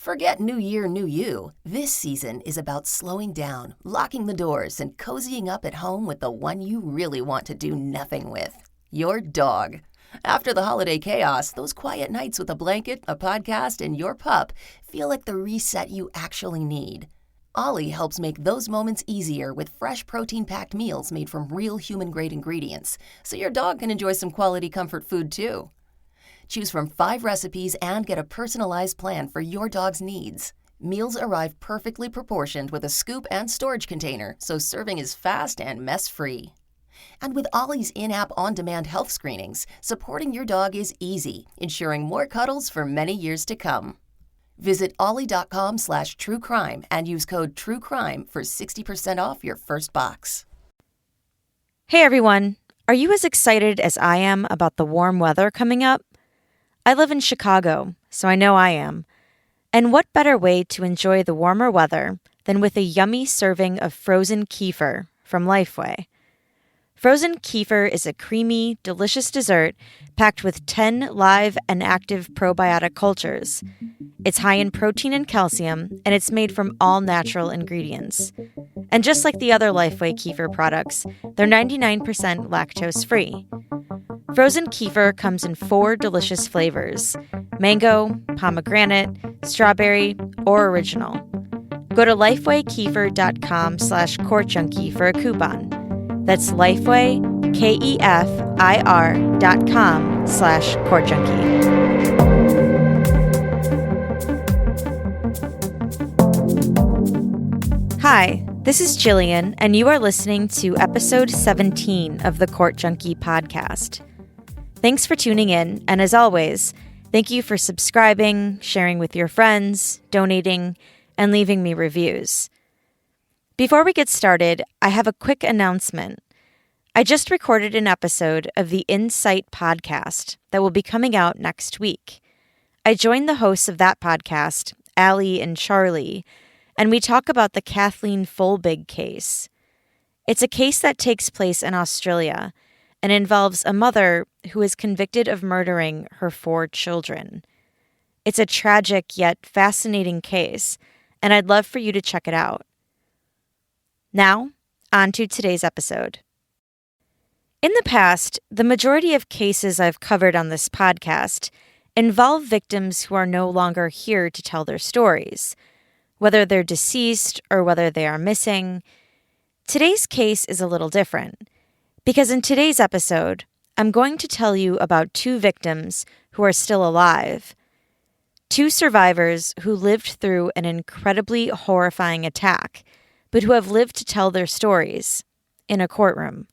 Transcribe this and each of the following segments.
Forget New Year, New You. This season is about slowing down, locking the doors, and cozying up at home with the one you really want to do nothing with. Your dog. After the holiday chaos, those quiet nights with a blanket, a podcast, and your pup feel like the reset you actually need. Ollie helps make those moments easier with fresh protein-packed meals made from real human-grade ingredients, so your dog can enjoy some quality comfort food too. Choose from 5 recipes and get a personalized plan for your dog's needs. Meals arrive perfectly proportioned with a scoop and storage container, so serving is fast and mess-free. And with Ollie's in-app on-demand health screenings, supporting your dog is easy, ensuring more cuddles for many years to come. Visit ollie.com/truecrime and use code TRUECRIME for 60% off your first box. Hey everyone, are you as excited as I am about the warm weather coming up? I live in Chicago, so I know I am. And what better way to enjoy the warmer weather than with a yummy serving of frozen kefir from Lifeway? Frozen kefir is a creamy, delicious dessert packed with 10 live and active probiotic cultures. It's high in protein and calcium, and it's made from all natural ingredients. And just like the other Lifeway kefir products, they're 99% lactose-free. Frozen kefir comes in 4 delicious flavors: mango, pomegranate, strawberry, or original. Go to lifewaykefir.com/courtjunkie for a coupon. That's Lifeway, KEFIR.com/courtjunkie. Hi, this is Jillian, and you are listening to episode 17 of the Court Junkie podcast. Thanks for tuning in, and as always, thank you for subscribing, sharing with your friends, donating, and leaving me reviews. Before we get started, I have a quick announcement. I just recorded an episode of the Insight podcast that will be coming out next week. I joined the hosts of that podcast, Allie and Charlie, and we talk about the Kathleen Folbig case. It's a case that takes place in Australia and involves a mother who is convicted of murdering her 4 children. It's a tragic yet fascinating case, and I'd love for you to check it out. Now, on to today's episode. In the past, the majority of cases I've covered on this podcast involve victims who are no longer here to tell their stories, whether they're deceased or whether they are missing. Today's case is a little different, because in today's episode, I'm going to tell you about 2 victims who are still alive, 2 survivors who lived through an incredibly horrifying attack, but who have lived to tell their stories in a courtroom.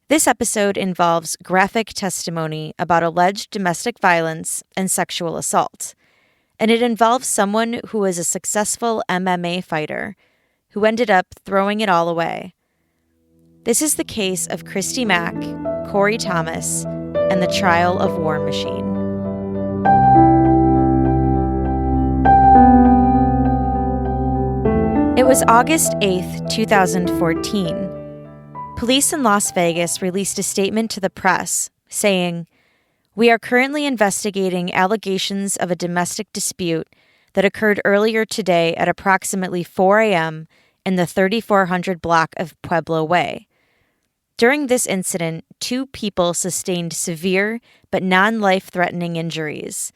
This episode involves graphic testimony about alleged domestic violence and sexual assault, and it involves someone who was a successful MMA fighter who ended up throwing it all away. This is the case of Christy Mack, Corey Thomas, and the trial of War Machine. It was August 8th, 2014. Police in Las Vegas released a statement to the press saying, "We are currently investigating allegations of a domestic dispute that occurred earlier today at approximately 4 a.m. in the 3400 block of Pueblo Way. During this incident, 2 people sustained severe but non-life-threatening injuries.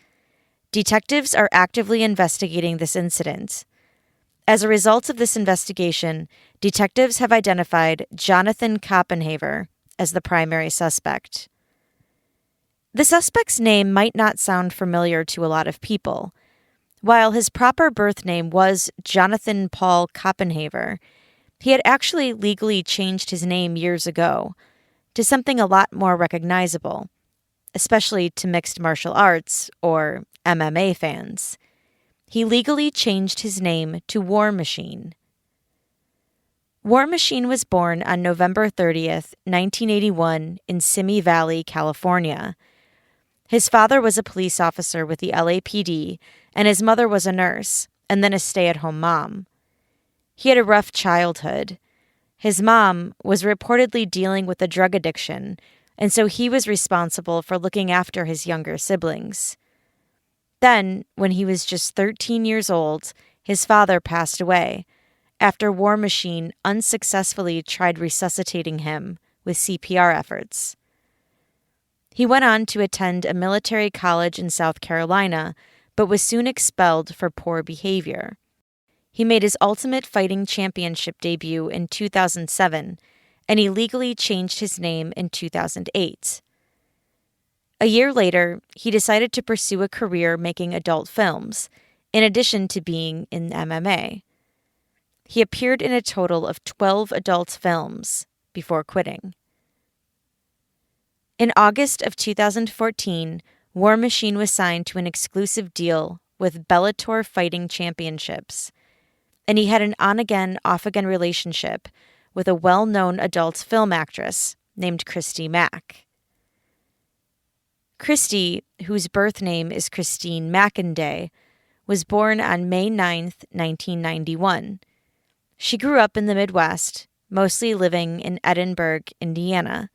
Detectives are actively investigating this incident. As a result of this investigation, detectives have identified Jonathan Koppenhaver as the primary suspect." The suspect's name might not sound familiar to a lot of people. While his proper birth name was Jonathan Paul Koppenhaver, he had actually legally changed his name years ago to something a lot more recognizable, especially to mixed martial arts or MMA fans. He legally changed his name to War Machine. War Machine was born on November 30th, 1981 in Simi Valley, California. His father was a police officer with the LAPD, and his mother was a nurse, and then a stay-at-home mom. He had a rough childhood. His mom was reportedly dealing with a drug addiction, and so he was responsible for looking after his younger siblings. Then, when he was just 13 years old, his father passed away after War Machine unsuccessfully tried resuscitating him with CPR efforts. He went on to attend a military college in South Carolina, but was soon expelled for poor behavior. He made his Ultimate Fighting Championship debut in 2007, and he legally changed his name in 2008. A year later, he decided to pursue a career making adult films, in addition to being in MMA. He appeared in a total of 12 adult films before quitting. In August of 2014, War Machine was signed to an exclusive deal with Bellator Fighting Championships, and he had an on-again, off-again relationship with a well-known adult film actress named Christy Mack. Christy, whose birth name is Christine Mackenday, was born on May 9, 1991. She grew up in the Midwest, mostly living in Edinburgh, Indiana.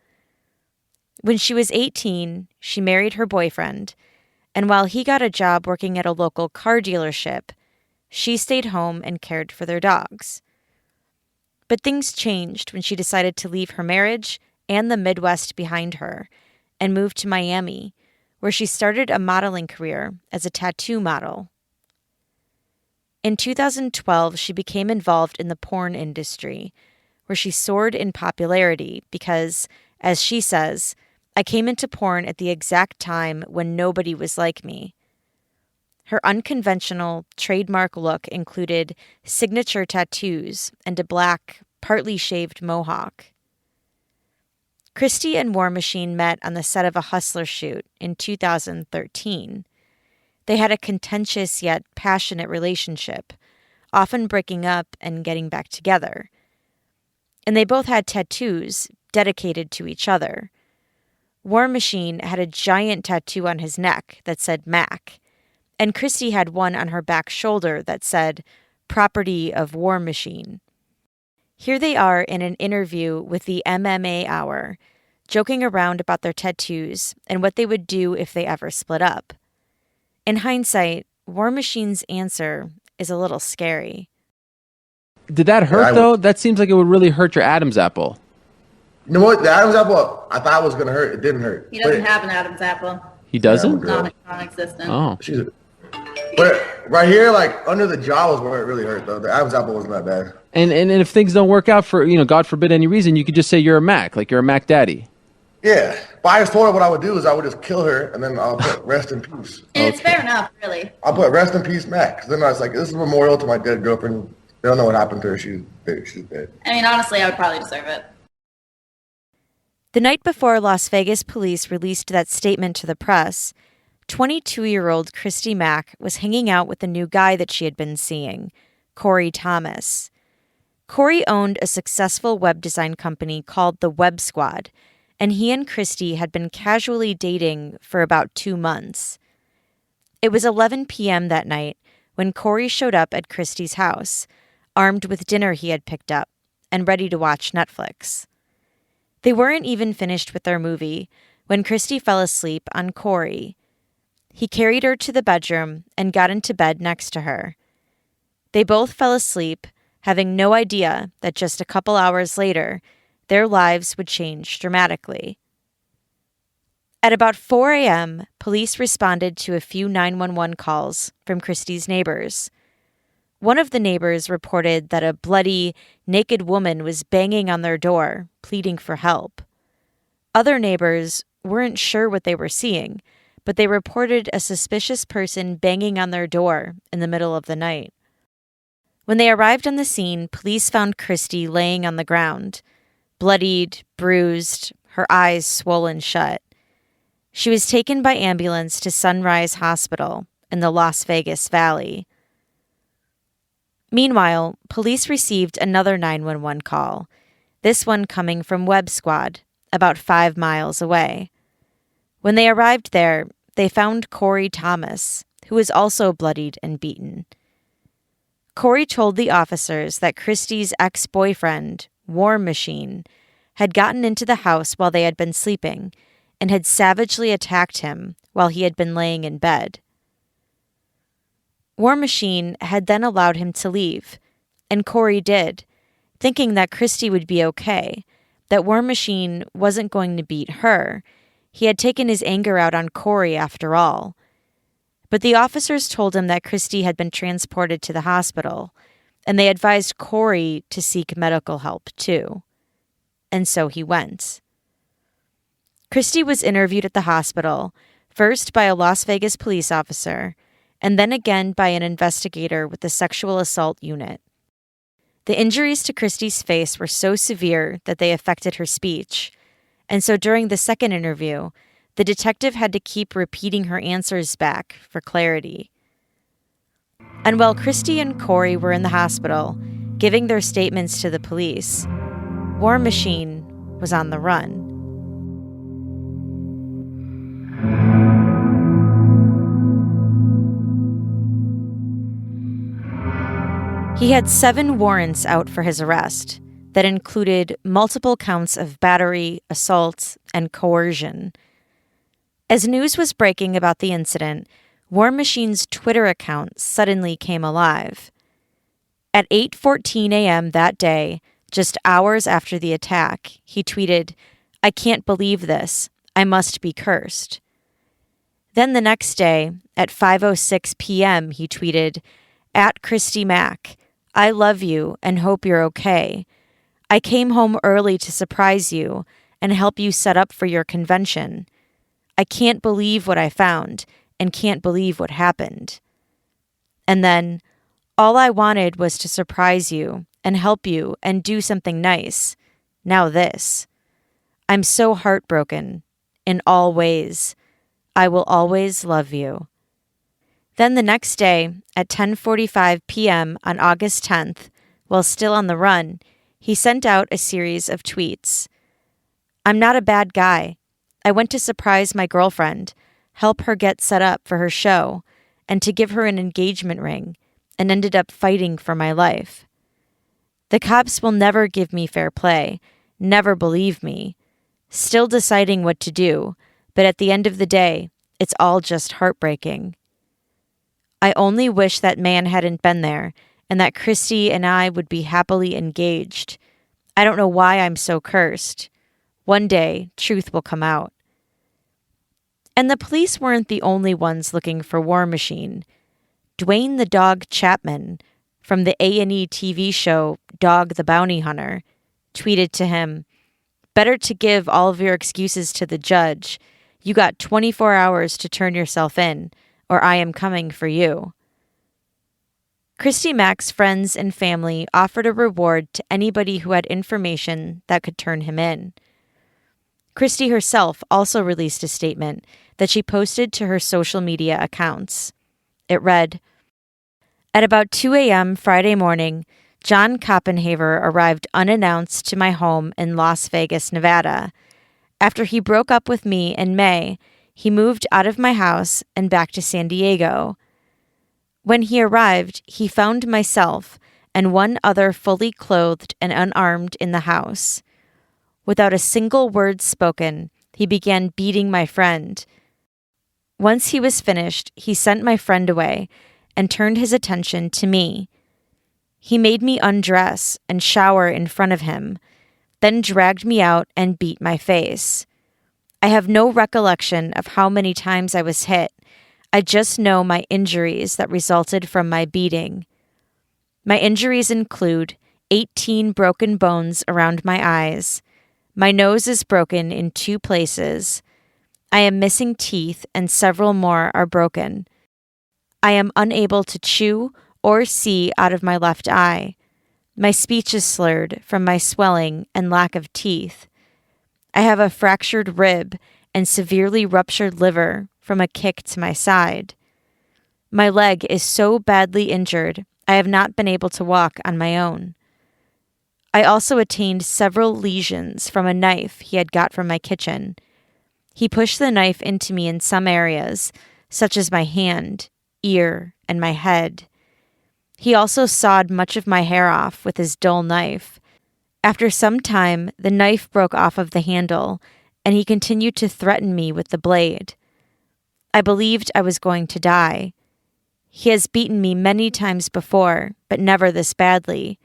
When she was 18, she married her boyfriend, and while he got a job working at a local car dealership, she stayed home and cared for their dogs. But things changed when she decided to leave her marriage and the Midwest behind her and moved to Miami, where she started a modeling career as a tattoo model. In 2012, she became involved in the porn industry, where she soared in popularity because, as she says, I came into porn at the exact time when nobody was like me. Her unconventional, trademark look included signature tattoos and a black, partly shaved mohawk. Christy and War Machine met on the set of a Hustler shoot in 2013. They had a contentious yet passionate relationship, often breaking up and getting back together. And they both had tattoos dedicated to each other. War Machine had a giant tattoo on his neck that said Mac, and Christy had one on her back shoulder that said, Property of War Machine. Here they are in an interview with the MMA Hour, joking around about their tattoos and what they would do if they ever split up. In hindsight, War Machine's answer is a little scary. Did that hurt, though? That seems like it would really hurt your Adam's apple. You know what? The Adam's apple, I thought it was going to hurt. It didn't hurt. He doesn't have an Adam's apple. He doesn't? Non-existent. Oh. But right here, like under the jaw was where it really hurt, though. The Adam's apple wasn't that bad. And if things don't work out for, God forbid any reason, you could just say you're a Mac, like you're a Mac daddy. Yeah. But I just told her what I would do is I would just kill her and then I'll put rest in peace. And it's fair enough, really. I'll put rest in peace, Mac. Then I was like, this is a memorial to my dead girlfriend. They don't know what happened to her. She's dead. I mean, honestly, I would probably deserve it. The night before Las Vegas police released that statement to the press, 22-year-old Christy Mack was hanging out with the new guy that she had been seeing, Corey Thomas. Corey owned a successful web design company called the Web Squad, and he and Christy had been casually dating for about 2 months. It was 11 p.m. that night when Corey showed up at Christy's house, armed with dinner he had picked up, and ready to watch Netflix. They weren't even finished with their movie when Christy fell asleep on Corey. He carried her to the bedroom and got into bed next to her. They both fell asleep, having no idea that just a couple hours later, their lives would change dramatically. At about 4 a.m., police responded to a few 911 calls from Christy's neighbors. One of the neighbors reported that a bloody, naked woman was banging on their door, pleading for help. Other neighbors weren't sure what they were seeing, but they reported a suspicious person banging on their door in the middle of the night. When they arrived on the scene, police found Christy laying on the ground, bloodied, bruised, her eyes swollen shut. She was taken by ambulance to Sunrise Hospital in the Las Vegas Valley. Meanwhile, police received another 911 call, this one coming from Web Squad, about 5 miles away. When they arrived there, they found Corey Thomas, who was also bloodied and beaten. Corey told the officers that Christy's ex-boyfriend, War Machine, had gotten into the house while they had been sleeping and had savagely attacked him while he had been laying in bed. War Machine had then allowed him to leave, and Corey did, thinking that Christy would be okay, that War Machine wasn't going to beat her. He had taken his anger out on Corey after all. But the officers told him that Christy had been transported to the hospital, and they advised Corey to seek medical help too. And so he went. Christy was interviewed at the hospital, first by a Las Vegas police officer, and then again by an investigator with the sexual assault unit. The injuries to Christy's face were so severe that they affected her speech, and so during the second interview, the detective had to keep repeating her answers back for clarity. And while Christy and Corey were in the hospital, giving their statements to the police, War Machine was on the run. He had 7 warrants out for his arrest that included multiple counts of battery, assault, and coercion. As news was breaking about the incident, War Machine's Twitter account suddenly came alive. At 8:14 a.m. that day, just hours after the attack, he tweeted, "I can't believe this. I must be cursed." Then the next day, at 5:06 p.m., he tweeted, "At Christy Mack, I love you and hope you're okay. I came home early to surprise you and help you set up for your convention. I can't believe what I found and can't believe what happened." And then, "All I wanted was to surprise you and help you and do something nice. Now this. I'm so heartbroken in all ways. I will always love you." Then the next day, at 10:45 p.m. on August 10th, while still on the run, he sent out a series of tweets. "I'm not a bad guy. I went to surprise my girlfriend, help her get set up for her show, and to give her an engagement ring, and ended up fighting for my life. The cops will never give me fair play, never believe me. Still deciding what to do, but at the end of the day, it's all just heartbreaking. I only wish that man hadn't been there and that Christy and I would be happily engaged. I don't know why I'm so cursed. One day, truth will come out." And the police weren't the only ones looking for War Machine. Dwayne the Dog Chapman, from the A&E TV show Dog the Bounty Hunter, tweeted to him, "Better to give all of your excuses to the judge. You got 24 hours to turn yourself in, or I am coming for you." Christy Mack's friends and family offered a reward to anybody who had information that could turn him in. Christy herself also released a statement that she posted to her social media accounts. It read, "At about 2 a.m. Friday morning, John Koppenhaver arrived unannounced to my home in Las Vegas, Nevada. After he broke up with me in May, he moved out of my house and back to San Diego. When he arrived, he found myself and one other fully clothed and unarmed in the house. Without a single word spoken, he began beating my friend. Once he was finished, he sent my friend away and turned his attention to me. He made me undress and shower in front of him, then dragged me out and beat my face. I have no recollection of how many times I was hit. I just know my injuries that resulted from my beating. My injuries include 18 broken bones around my eyes. My nose is broken in 2 places. I am missing teeth and several more are broken. I am unable to chew or see out of my left eye. My speech is slurred from my swelling and lack of teeth. I have a fractured rib and severely ruptured liver from a kick to my side. My leg is so badly injured, I have not been able to walk on my own. I also attained several lesions from a knife he had got from my kitchen. He pushed the knife into me in some areas, such as my hand, ear, and my head. He also sawed much of my hair off with his dull knife. After some time, the knife broke off of the handle, and he continued to threaten me with the blade. I believed I was going to die. He has beaten me many times before, but never this badly.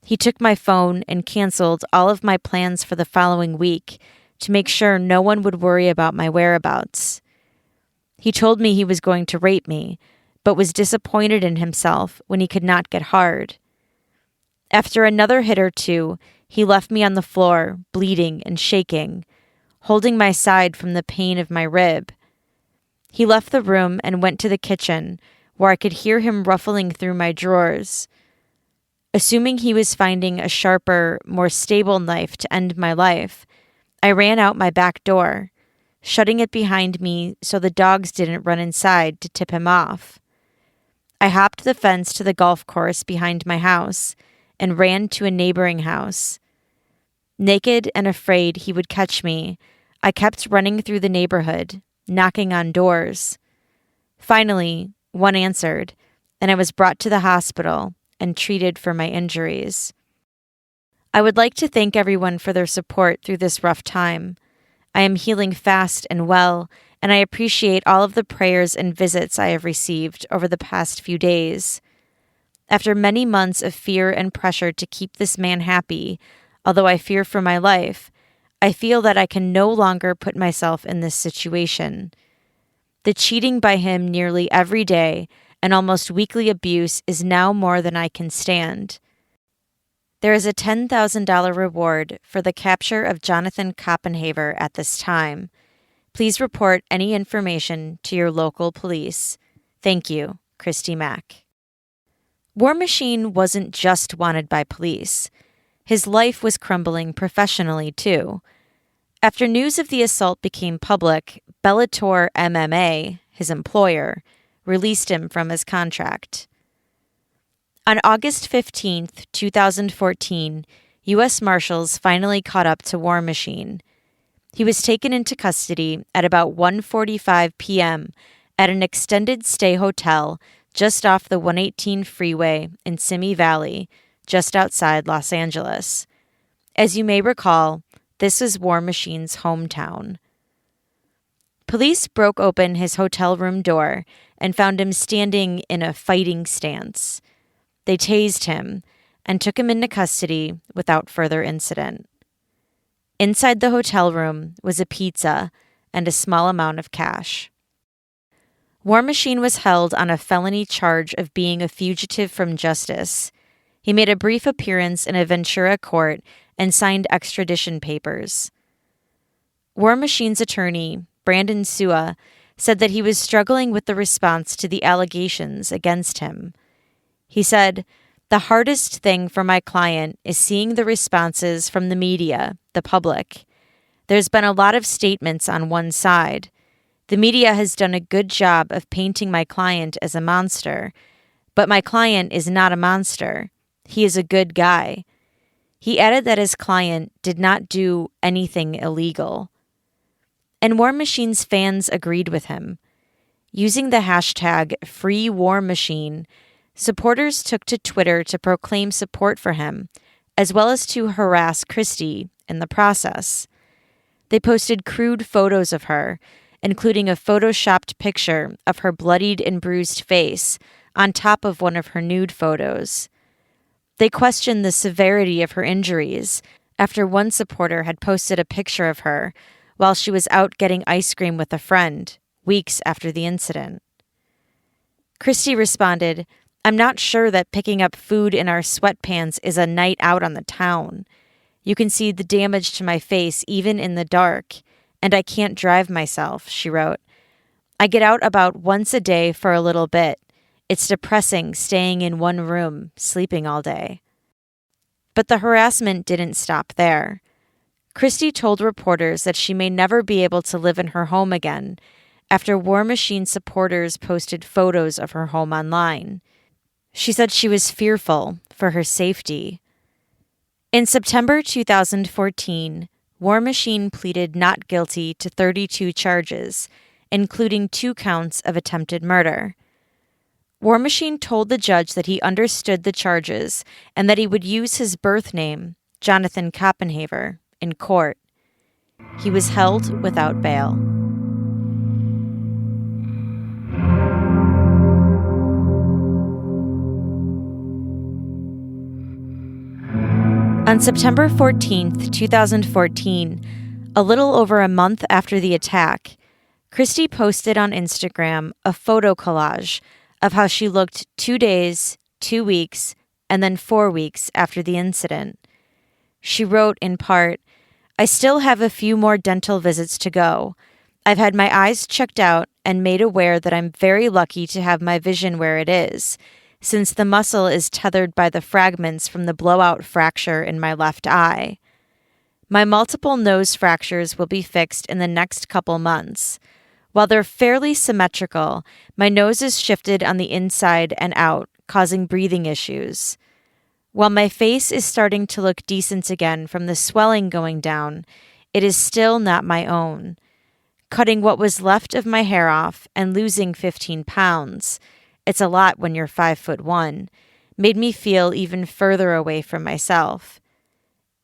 He took my phone and canceled all of my plans for the following week to make sure no one would worry about my whereabouts. He told me he was going to rape me, but was disappointed in himself when he could not get hard. After another hit or two, he left me on the floor, bleeding and shaking, holding my side from the pain of my rib. He left the room and went to the kitchen, where I could hear him ruffling through my drawers. Assuming he was finding a sharper, more stable knife to end my life, I ran out my back door, shutting it behind me so the dogs didn't run inside to tip him off. I hopped the fence to the golf course behind my house and ran to a neighboring house. Naked and afraid he would catch me, I kept running through the neighborhood, knocking on doors. Finally, one answered, and I was brought to the hospital and treated for my injuries. I would like to thank everyone for their support through this rough time. I am healing fast and well, and I appreciate all of the prayers and visits I have received over the past few days. After many months of fear and pressure to keep this man happy, although I fear for my life, I feel that I can no longer put myself in this situation. The cheating by him nearly every day and almost weekly abuse is now more than I can stand. There is a $10,000 reward for the capture of Jonathan Koppenhaver at this time. Please report any information to your local police. Thank you, Christy Mack. War Machine wasn't just wanted by police. His life was crumbling professionally, too. After news of the assault became public, Bellator MMA, his employer, released him from his contract. On August 15, 2014, U.S. Marshals finally caught up to War Machine. He was taken into custody at about 1:45 p.m. at an extended stay hotel just off the 118 freeway in Simi Valley, just outside Los Angeles. As you may recall, this is War Machine's hometown. Police broke open his hotel room door and found him standing in a fighting stance. They tased him and took him into custody without further incident. Inside the hotel room was a pizza and a small amount of cash. War Machine was held on a felony charge of being a fugitive from justice. He made a brief appearance in a Ventura court and signed extradition papers. War Machine's attorney, Brandon Sua, said that he was struggling with the response to the allegations against him. He said, "The hardest thing for my client is seeing the responses from the media, the public. There's been a lot of statements on one side. The media has done a good job of painting my client as a monster, but my client is not a monster. He is a good guy." He added that his client did not do anything illegal. And War Machine's fans agreed with him. Using the hashtag #FreeWarMachine, supporters took to Twitter to proclaim support for him, as well as to harass Christy in the process. They posted crude photos of her, including a photoshopped picture of her bloodied and bruised face on top of one of her nude photos. They questioned the severity of her injuries after one supporter had posted a picture of her while she was out getting ice cream with a friend weeks after the incident. Christy responded, "I'm not sure that picking up food in our sweatpants is a night out on the town. You can see the damage to my face even in the dark, and I can't drive myself," she wrote. "I get out about once a day for a little bit. It's depressing staying in one room, sleeping all day." But the harassment didn't stop there. Christy told reporters that she may never be able to live in her home again after War Machine supporters posted photos of her home online. She said she was fearful for her safety. In September 2014, War Machine pleaded not guilty to 32 charges, including 2 counts of attempted murder. War Machine told the judge that he understood the charges and that he would use his birth name, Jonathan Koppenhaver, in court. He was held without bail. On September 14th, 2014, a little over a month after the attack, Christy posted on Instagram a photo collage of how she looked 2 days, 2 weeks, and then 4 weeks after the incident. She wrote in part, "I still have a few more dental visits to go. I've had my eyes checked out and made aware that I'm very lucky to have my vision where it is, since the muscle is tethered by the fragments from the blowout fracture in my left eye. My multiple nose fractures will be fixed in the next couple months. While they're fairly symmetrical, my nose is shifted on the inside and out, causing breathing issues. While my face is starting to look decent again from the swelling going down, it is still not my own. Cutting what was left of my hair off and losing 15 pounds, it's a lot when you're 5'1", made me feel even further away from myself.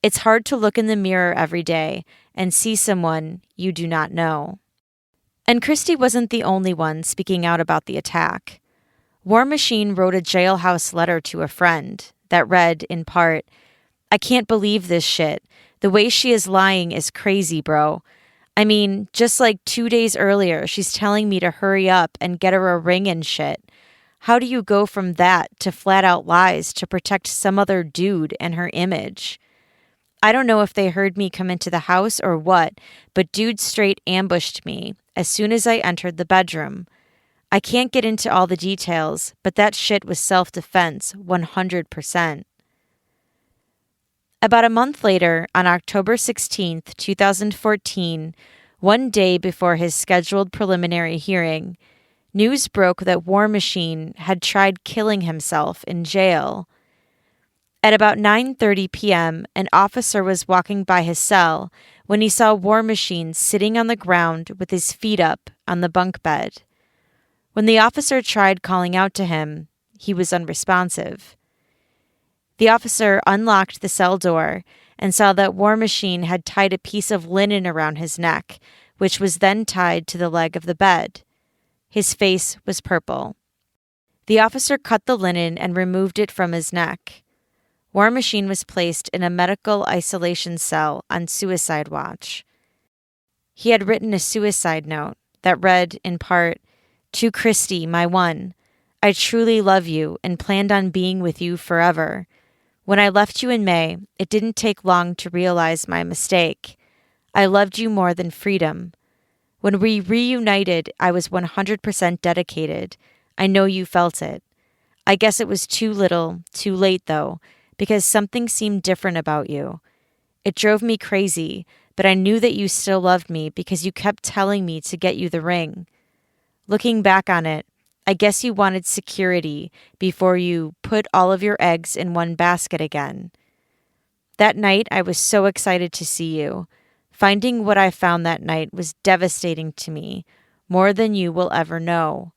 It's hard to look in the mirror every day and see someone you do not know." And Christy wasn't the only one speaking out about the attack. War Machine wrote a jailhouse letter to a friend that read, in part, "I can't believe this shit. The way she is lying is crazy, bro. I mean, just like 2 days earlier, she's telling me to hurry up and get her a ring and shit. How do you go from that to flat out lies to protect some other dude and her image? I don't know if they heard me come into the house or what, but dude straight ambushed me as soon as I entered the bedroom. I can't get into all the details, but that shit was self-defense, 100%. About a month later, on October 16th, 2014, one day before his scheduled preliminary hearing, news broke that War Machine had tried killing himself in jail. At about 9:30 p.m., an officer was walking by his cell when he saw War Machine sitting on the ground with his feet up on the bunk bed. When the officer tried calling out to him, he was unresponsive. The officer unlocked the cell door and saw that War Machine had tied a piece of linen around his neck, which was then tied to the leg of the bed. His face was purple. The officer cut the linen and removed it from his neck. War Machine was placed in a medical isolation cell on suicide watch. He had written a suicide note that read, in part, "To Christy, my one, I truly love you and planned on being with you forever. When I left you in May, it didn't take long to realize my mistake. I loved you more than freedom. When we reunited, I was 100% dedicated. I know you felt it. I guess it was too little, too late though, because something seemed different about you. It drove me crazy, but I knew that you still loved me because you kept telling me to get you the ring. Looking back on it, I guess you wanted security before you put all of your eggs in one basket again. That night, I was so excited to see you. Finding what I found that night was devastating to me, more than you will ever know.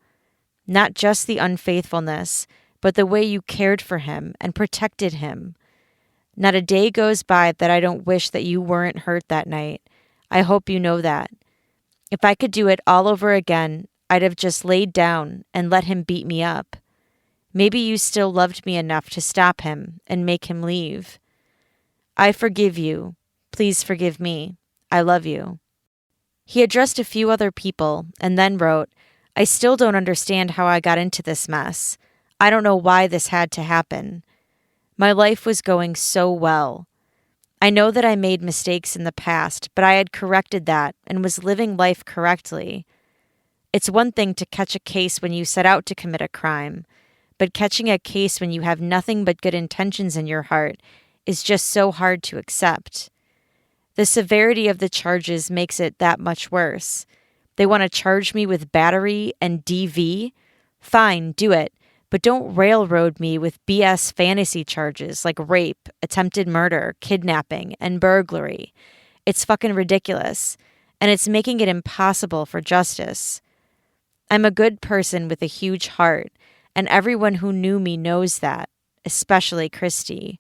Not just the unfaithfulness, but the way you cared for him and protected him. Not a day goes by that I don't wish that you weren't hurt that night. I hope you know that. If I could do it all over again, I'd have just laid down and let him beat me up. Maybe you still loved me enough to stop him and make him leave. I forgive you. Please forgive me. I love you." He addressed a few other people and then wrote, "I still don't understand how I got into this mess. I don't know why this had to happen. My life was going so well. I know that I made mistakes in the past, but I had corrected that and was living life correctly. It's one thing to catch a case when you set out to commit a crime, but catching a case when you have nothing but good intentions in your heart is just so hard to accept. The severity of the charges makes it that much worse. They want to charge me with battery and DV? Fine, do it, but don't railroad me with BS fantasy charges like rape, attempted murder, kidnapping, and burglary. It's fucking ridiculous, and it's making it impossible for justice. I'm a good person with a huge heart, and everyone who knew me knows that, especially Christy.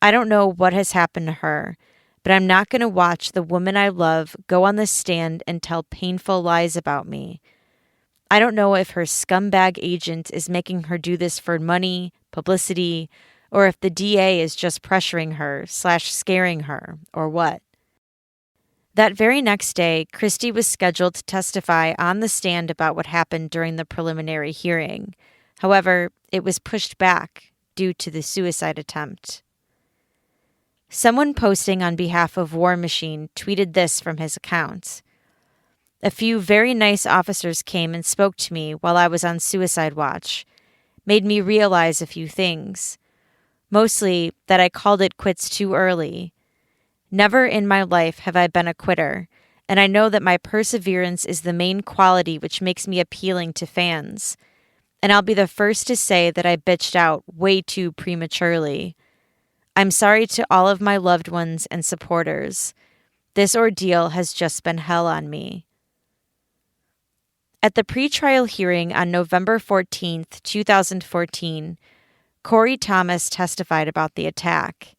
I don't know what has happened to her, but I'm not going to watch the woman I love go on the stand and tell painful lies about me. I don't know if her scumbag agent is making her do this for money, publicity, or if the DA is just pressuring her / scaring her, or what. That very next day, Christy was scheduled to testify on the stand about what happened during the preliminary hearing. However, it was pushed back due to the suicide attempt. Someone posting on behalf of War Machine tweeted this from his account. "A few very nice officers came and spoke to me while I was on suicide watch. Made me realize a few things. Mostly that I called it quits too early. Never in my life have I been a quitter, and I know that my perseverance is the main quality which makes me appealing to fans. And I'll be the first to say that I bitched out way too prematurely. I'm sorry to all of my loved ones and supporters. This ordeal has just been hell on me." At the pretrial hearing on November 14th, 2014, Corey Thomas testified about the attack.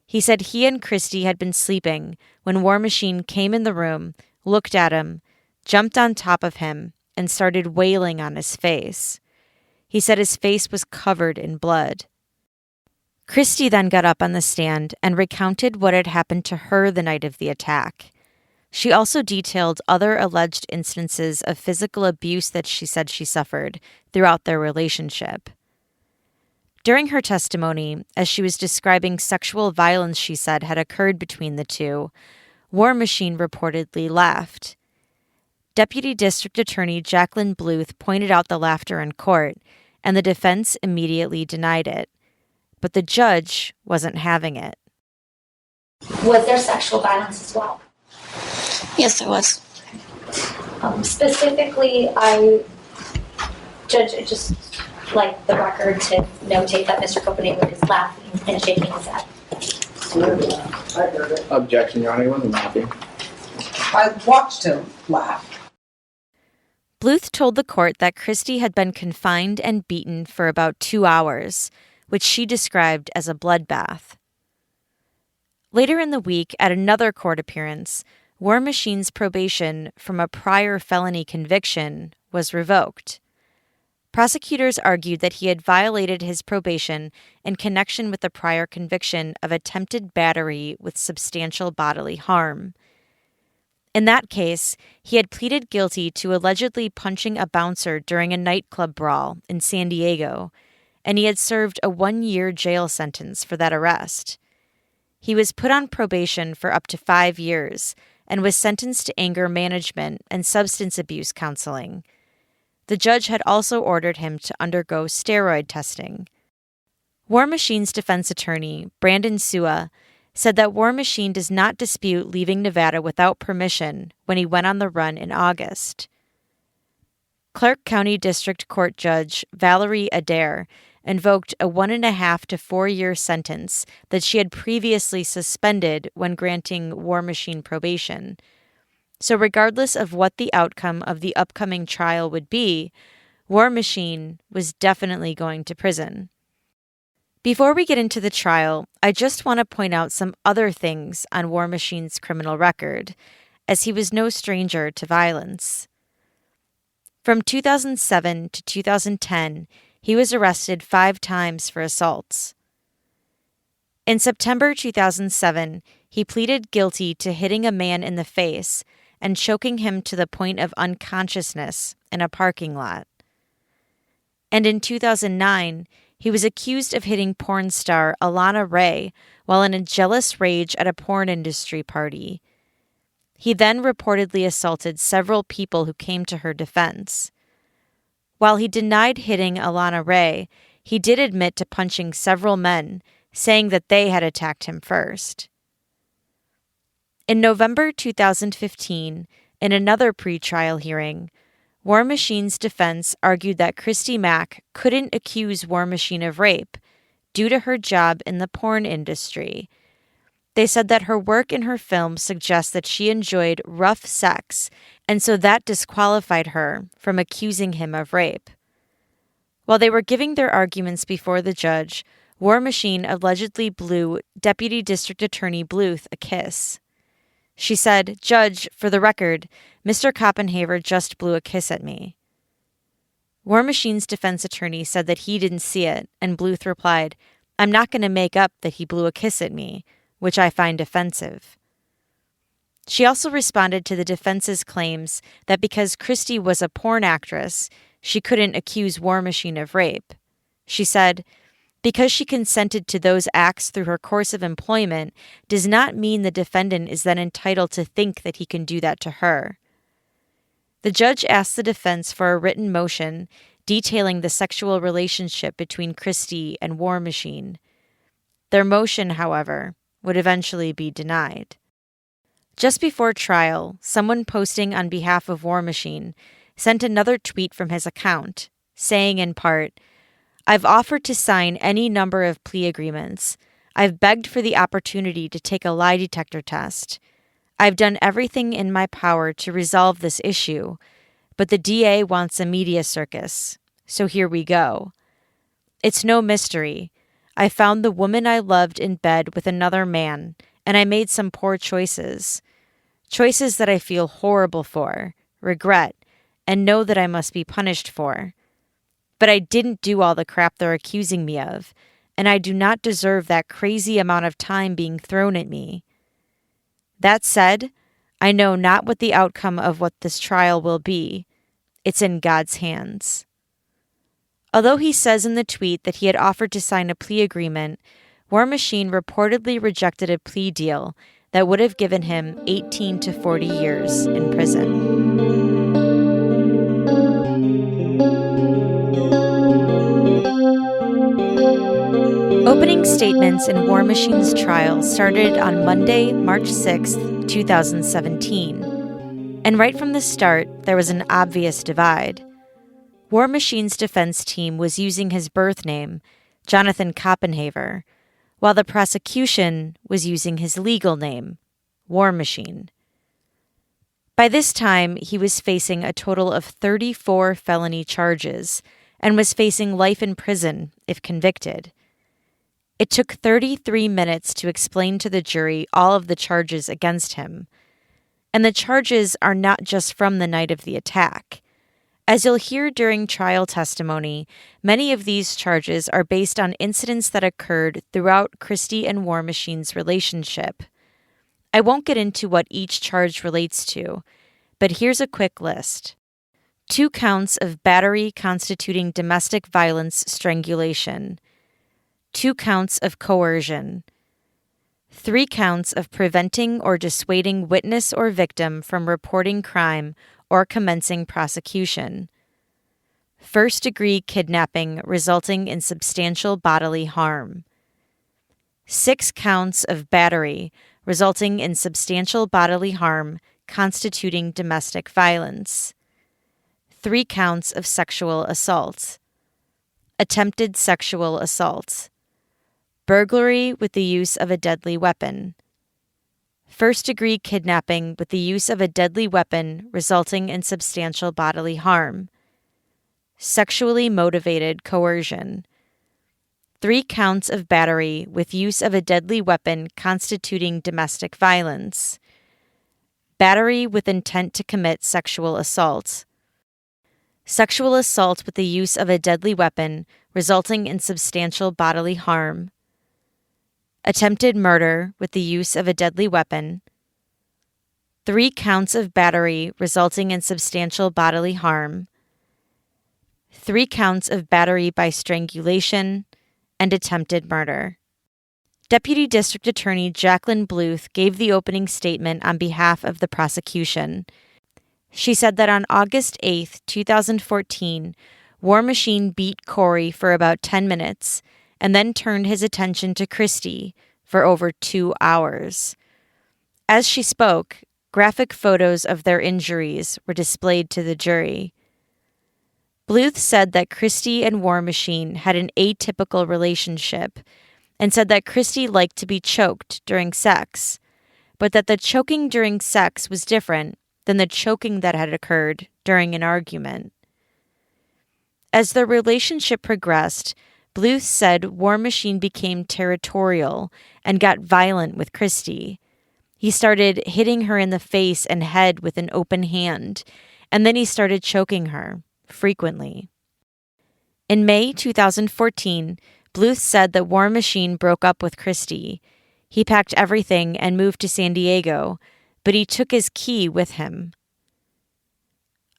He said he and Christy had been sleeping when War Machine came in the room, looked at him, jumped on top of him, and started wailing on his face. He said his face was covered in blood. Christy then got up on the stand and recounted what had happened to her the night of the attack. She also detailed other alleged instances of physical abuse that she said she suffered throughout their relationship. During her testimony, as she was describing sexual violence she said had occurred between the two, War Machine reportedly laughed. Deputy District Attorney Jacqueline Bluth pointed out the laughter in court, and the defense immediately denied it. But the judge wasn't having it. Was there sexual violence as well? Yes, there was. Specifically, Judge, just like the record to notate that Mr. Copenhagen is laughing and shaking his head. I heard it. Objection, Your Honor, he wasn't laughing. I watched him laugh. Bluth told the court that Christy had been confined and beaten for about 2 hours, which she described as a bloodbath. Later in the week, at another court appearance, War Machine's probation from a prior felony conviction was revoked. Prosecutors argued that he had violated his probation in connection with the prior conviction of attempted battery with substantial bodily harm. In that case, he had pleaded guilty to allegedly punching a bouncer during a nightclub brawl in San Diego, and he had served a 1-year jail sentence for that arrest. He was put on probation for up to 5 years and was sentenced to anger management and substance abuse counseling. The judge had also ordered him to undergo steroid testing. War Machine's defense attorney, Brandon Sua, said that War Machine does not dispute leaving Nevada without permission when he went on the run in August. Clark County District Court Judge Valerie Adair invoked a 1.5 to 4 year sentence that she had previously suspended when granting War Machine probation. So regardless of what the outcome of the upcoming trial would be, War Machine was definitely going to prison. Before we get into the trial, I just want to point out some other things on War Machine's criminal record, as he was no stranger to violence. From 2007 to 2010, he was arrested 5 times for assaults. In September 2007, he pleaded guilty to hitting a man in the face and choking him to the point of unconsciousness in a parking lot. And in 2009, he was accused of hitting porn star Alana Ray while in a jealous rage at a porn industry party. He then reportedly assaulted several people who came to her defense. While he denied hitting Alana Ray, he did admit to punching several men, saying that they had attacked him first. In November 2015, in another pretrial hearing, War Machine's defense argued that Christy Mack couldn't accuse War Machine of rape due to her job in the porn industry. They said that her work in her film suggests that she enjoyed rough sex, and so that disqualified her from accusing him of rape. While they were giving their arguments before the judge, War Machine allegedly blew Deputy District Attorney Bluth a kiss. She said, "Judge, for the record, Mr. Copenhaver just blew a kiss at me." War Machine's defense attorney said that he didn't see it, and Bluth replied, I'm not going to make up that he blew a kiss at me, which I find offensive. She also responded to the defense's claims that because Christy was a porn actress, she couldn't accuse War Machine of rape. She said, because she consented to those acts through her course of employment does not mean the defendant is then entitled to think that he can do that to her. The judge asked the defense for a written motion detailing the sexual relationship between Christy and War Machine. Their motion, however, would eventually be denied. Just before trial, someone posting on behalf of War Machine sent another tweet from his account, saying in part, "I've offered to sign any number of plea agreements. I've begged for the opportunity to take a lie detector test. I've done everything in my power to resolve this issue, but the DA wants a media circus, so here we go. It's no mystery. I found the woman I loved in bed with another man, and I made some poor choices. Choices that I feel horrible for, regret, and know that I must be punished for. But I didn't do all the crap they're accusing me of, and I do not deserve that crazy amount of time being thrown at me. That said, I know not what the outcome of what this trial will be. It's in God's hands." Although he says in the tweet that he had offered to sign a plea agreement, War Machine reportedly rejected a plea deal that would have given him 18 to 40 years in prison. Opening statements in War Machine's trial started on Monday, March 6, 2017. And right from the start, there was an obvious divide. War Machine's defense team was using his birth name, Jonathan Koppenhaver, while the prosecution was using his legal name, War Machine. By this time, he was facing a total of 34 felony charges and was facing life in prison if convicted. It took 33 minutes to explain to the jury all of the charges against him. And the charges are not just from the night of the attack. As you'll hear during trial testimony, many of these charges are based on incidents that occurred throughout Christy and War Machine's relationship. I won't get into what each charge relates to, but here's a quick list. 2 counts of battery constituting domestic violence strangulation. 2 counts of coercion. 3 counts of preventing or dissuading witness or victim from reporting crime or commencing prosecution. 1st-degree kidnapping resulting in substantial bodily harm. 6 counts of battery resulting in substantial bodily harm constituting domestic violence. 3 counts of sexual assault. Attempted sexual assault. Burglary with the use of a deadly weapon. 1st-degree kidnapping with the use of a deadly weapon resulting in substantial bodily harm. Sexually motivated coercion. 3 counts of battery with use of a deadly weapon constituting domestic violence. Battery with intent to commit sexual assault. Sexual assault with the use of a deadly weapon resulting in substantial bodily harm. Attempted murder with the use of a deadly weapon. 3 counts of battery resulting in substantial bodily harm. 3 counts of battery by strangulation, and attempted murder. Deputy District Attorney Jacqueline Bluth gave the opening statement on behalf of the prosecution. She said that on August 8, 2014, War Machine beat Corey for about 10 minutes and then turned his attention to Christy for over 2 hours. As she spoke, graphic photos of their injuries were displayed to the jury. Bluth said that Christy and War Machine had an atypical relationship and said that Christy liked to be choked during sex, but that the choking during sex was different than the choking that had occurred during an argument. As their relationship progressed, Bluth said War Machine became territorial and got violent with Christy. He started hitting her in the face and head with an open hand, and then he started choking her, frequently. In May 2014, Bluth said that War Machine broke up with Christy. He packed everything and moved to San Diego, but he took his key with him.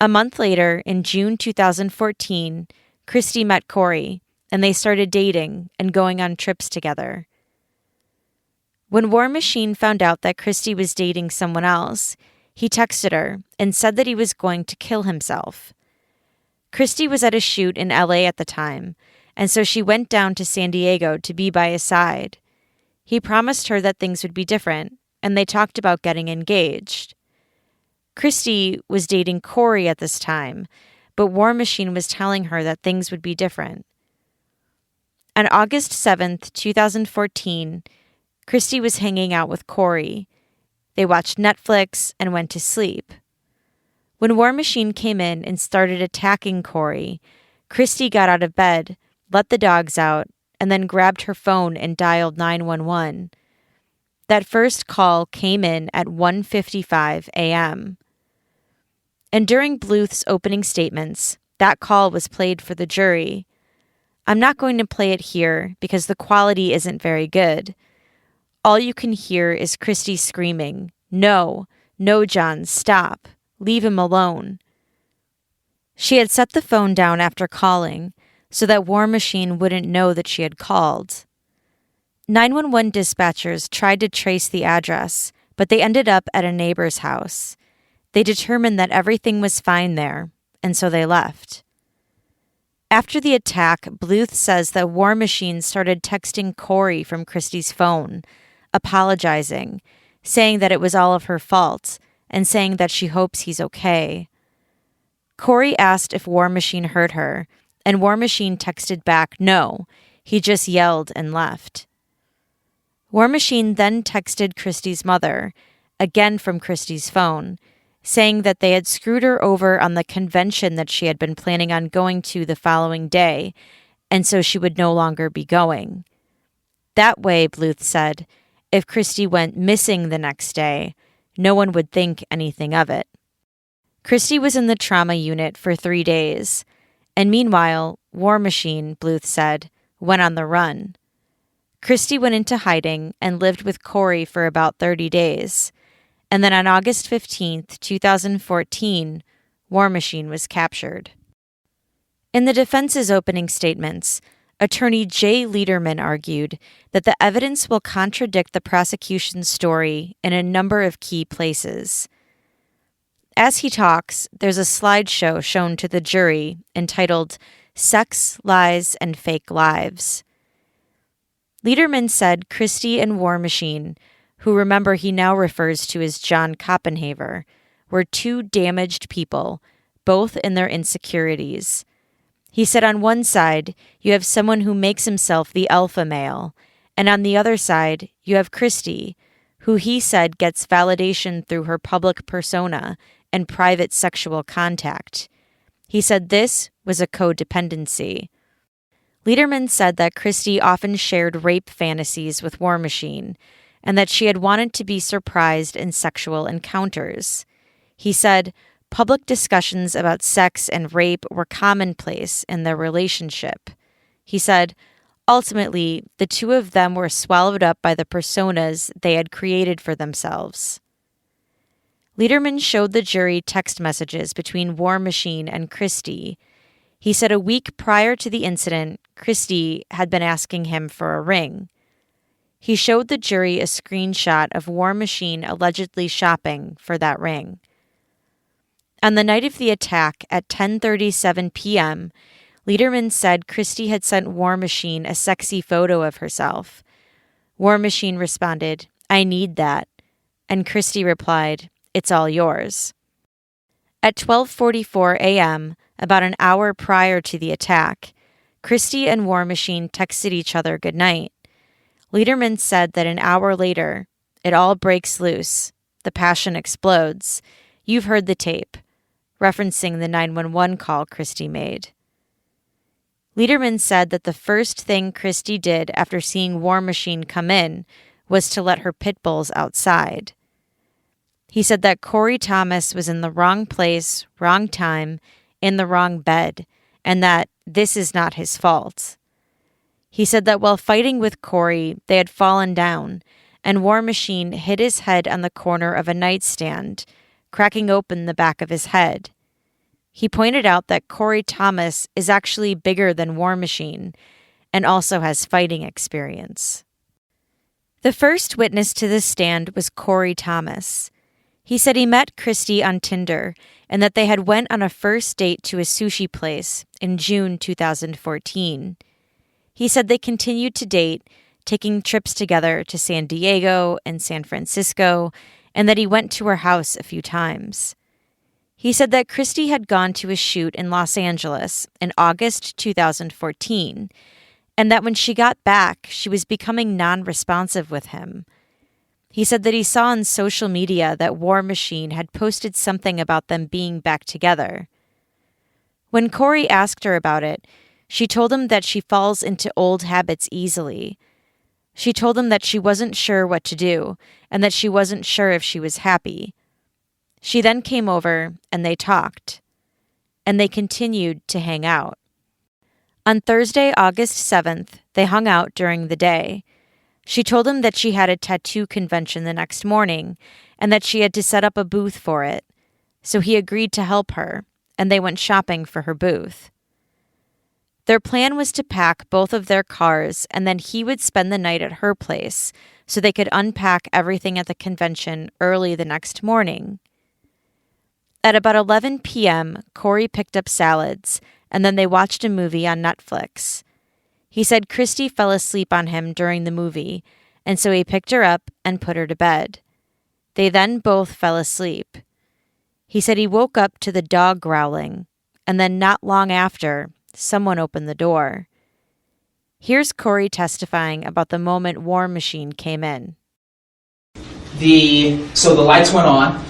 A month later, in June 2014, Christy met Corey, and they started dating and going on trips together. When War Machine found out that Christy was dating someone else, he texted her and said that he was going to kill himself. Christy was at a shoot in LA at the time, and so she went down to San Diego to be by his side. He promised her that things would be different, and they talked about getting engaged. Christy was dating Corey at this time, but War Machine was telling her that things would be different. On August 7th, 2014, Christy was hanging out with Corey. They watched Netflix and went to sleep. When War Machine came in and started attacking Corey, Christy got out of bed, let the dogs out, and then grabbed her phone and dialed 911. That first call came in at 1:55 a.m. And during Bluth's opening statements, that call was played for the jury. I'm not going to play it here because the quality isn't very good. All you can hear is Christy screaming, "No, no, John, stop. Leave him alone." She had set the phone down after calling so that War Machine wouldn't know that she had called. 911 dispatchers tried to trace the address, but they ended up at a neighbor's house. They determined that everything was fine there, and so they left. After the attack, Bluth says that War Machine started texting Corey from Christy's phone, apologizing, saying that it was all of her fault, and saying that she hopes he's okay. Corey asked if War Machine hurt her, and War Machine texted back, no, he just yelled and left. War Machine then texted Christy's mother, again from Christy's phone, saying that they had screwed her over on the convention that she had been planning on going to the following day, and so she would no longer be going. That way, Bluth said, if Christy went missing the next day, no one would think anything of it. Christy was in the trauma unit for 3 days, and meanwhile, War Machine, Bluth said, went on the run. Christy went into hiding and lived with Corey for about 30 days, and then on August 15th, 2014, War Machine was captured. In the defense's opening statements, Attorney Jay Lederman argued that the evidence will contradict the prosecution's story in a number of key places. As he talks, there's a slideshow shown to the jury entitled Sex, Lies, and Fake Lives. Lederman said Christy and War Machine, who remember he now refers to as John Koppenhaver, were two damaged people, both in their insecurities. He said on one side, you have someone who makes himself the alpha male, and on the other side, you have Christy, who he said gets validation through her public persona and private sexual contact. He said this was a codependency. Lederman said that Christy often shared rape fantasies with War Machine, and that she had wanted to be surprised in sexual encounters. He said public discussions about sex and rape were commonplace in their relationship. He said, ultimately, the two of them were swallowed up by the personas they had created for themselves. Lederman showed the jury text messages between War Machine and Christy. He said a week prior to the incident, Christy had been asking him for a ring. He showed the jury a screenshot of War Machine allegedly shopping for that ring. On the night of the attack at 10:37 p.m., Lederman said Christy had sent War Machine a sexy photo of herself. War Machine responded, I need that. And Christy replied, it's all yours. At 12:44 a.m., about an hour prior to the attack, Christy and War Machine texted each other goodnight. Lederman said that an hour later, it all breaks loose. The passion explodes. You've heard the tape, referencing the 911 call Christy made. Lederman said that the first thing Christy did after seeing War Machine come in was to let her pit bulls outside. He said that Corey Thomas was in the wrong place, wrong time, in the wrong bed, and that this is not his fault. He said that while fighting with Corey, they had fallen down, and War Machine hit his head on the corner of a nightstand, cracking open the back of his head. He pointed out that Corey Thomas is actually bigger than War Machine and also has fighting experience. The first witness to this stand was Corey Thomas. He said he met Christy on Tinder and that they had went on a first date to a sushi place in June 2014. He said they continued to date, taking trips together to San Diego and San Francisco, and that he went to her house a few times. He said that Christy had gone to a shoot in Los Angeles in August 2014, and that when she got back, she was becoming non-responsive with him. He said that he saw on social media that War Machine had posted something about them being back together. When Corey asked her about it, she told him that she falls into old habits easily. She told him that she wasn't sure what to do and that she wasn't sure if she was happy. She then came over and they talked, and they continued to hang out. On Thursday, August 7th, they hung out during the day. She told him that she had a tattoo convention the next morning and that she had to set up a booth for it, so he agreed to help her, and they went shopping for her booth. Their plan was to pack both of their cars, and then he would spend the night at her place so they could unpack everything at the convention early the next morning. At about 11 p.m., Corey picked up salads, and then they watched a movie on Netflix. He said Christy fell asleep on him during the movie, and so he picked her up and put her to bed. They then both fell asleep. He said he woke up to the dog growling, and then not long after, someone opened the door. Here's Corey testifying about the moment War Machine came in. So the lights went on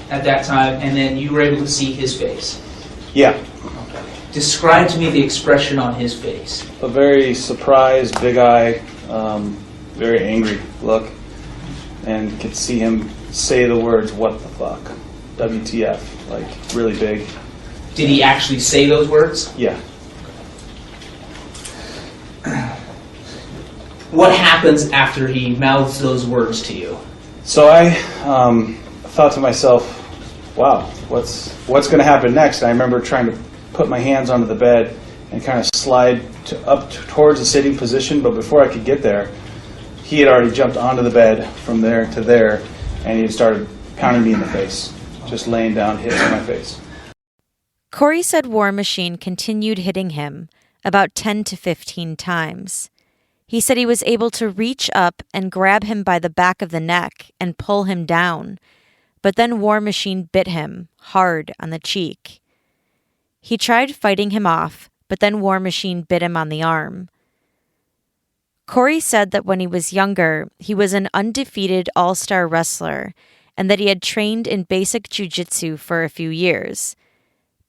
at that time, and then you were able to see his face. Yeah. Describe to me the expression on his face. A very surprised, big eye, very angry look, and could see him say the words, "What the fuck?" WTF, like really big. Did he actually say those words? Yeah. What happens after he mouths those words to you? So I thought to myself, wow, what's going to happen next? And I remember trying to put my hands onto the bed and kind of slide up towards the sitting position, but before I could get there, he had already jumped onto the bed from there to there, and he had started pounding me in the face, just laying down, hitting my face. Corey said War Machine continued hitting him about 10 to 15 times. He said he was able to reach up and grab him by the back of the neck and pull him down, but then War Machine bit him hard on the cheek. He tried fighting him off, but then War Machine bit him on the arm. Corey said that when he was younger, he was an undefeated all-star wrestler and that he had trained in basic jiu-jitsu for a few years.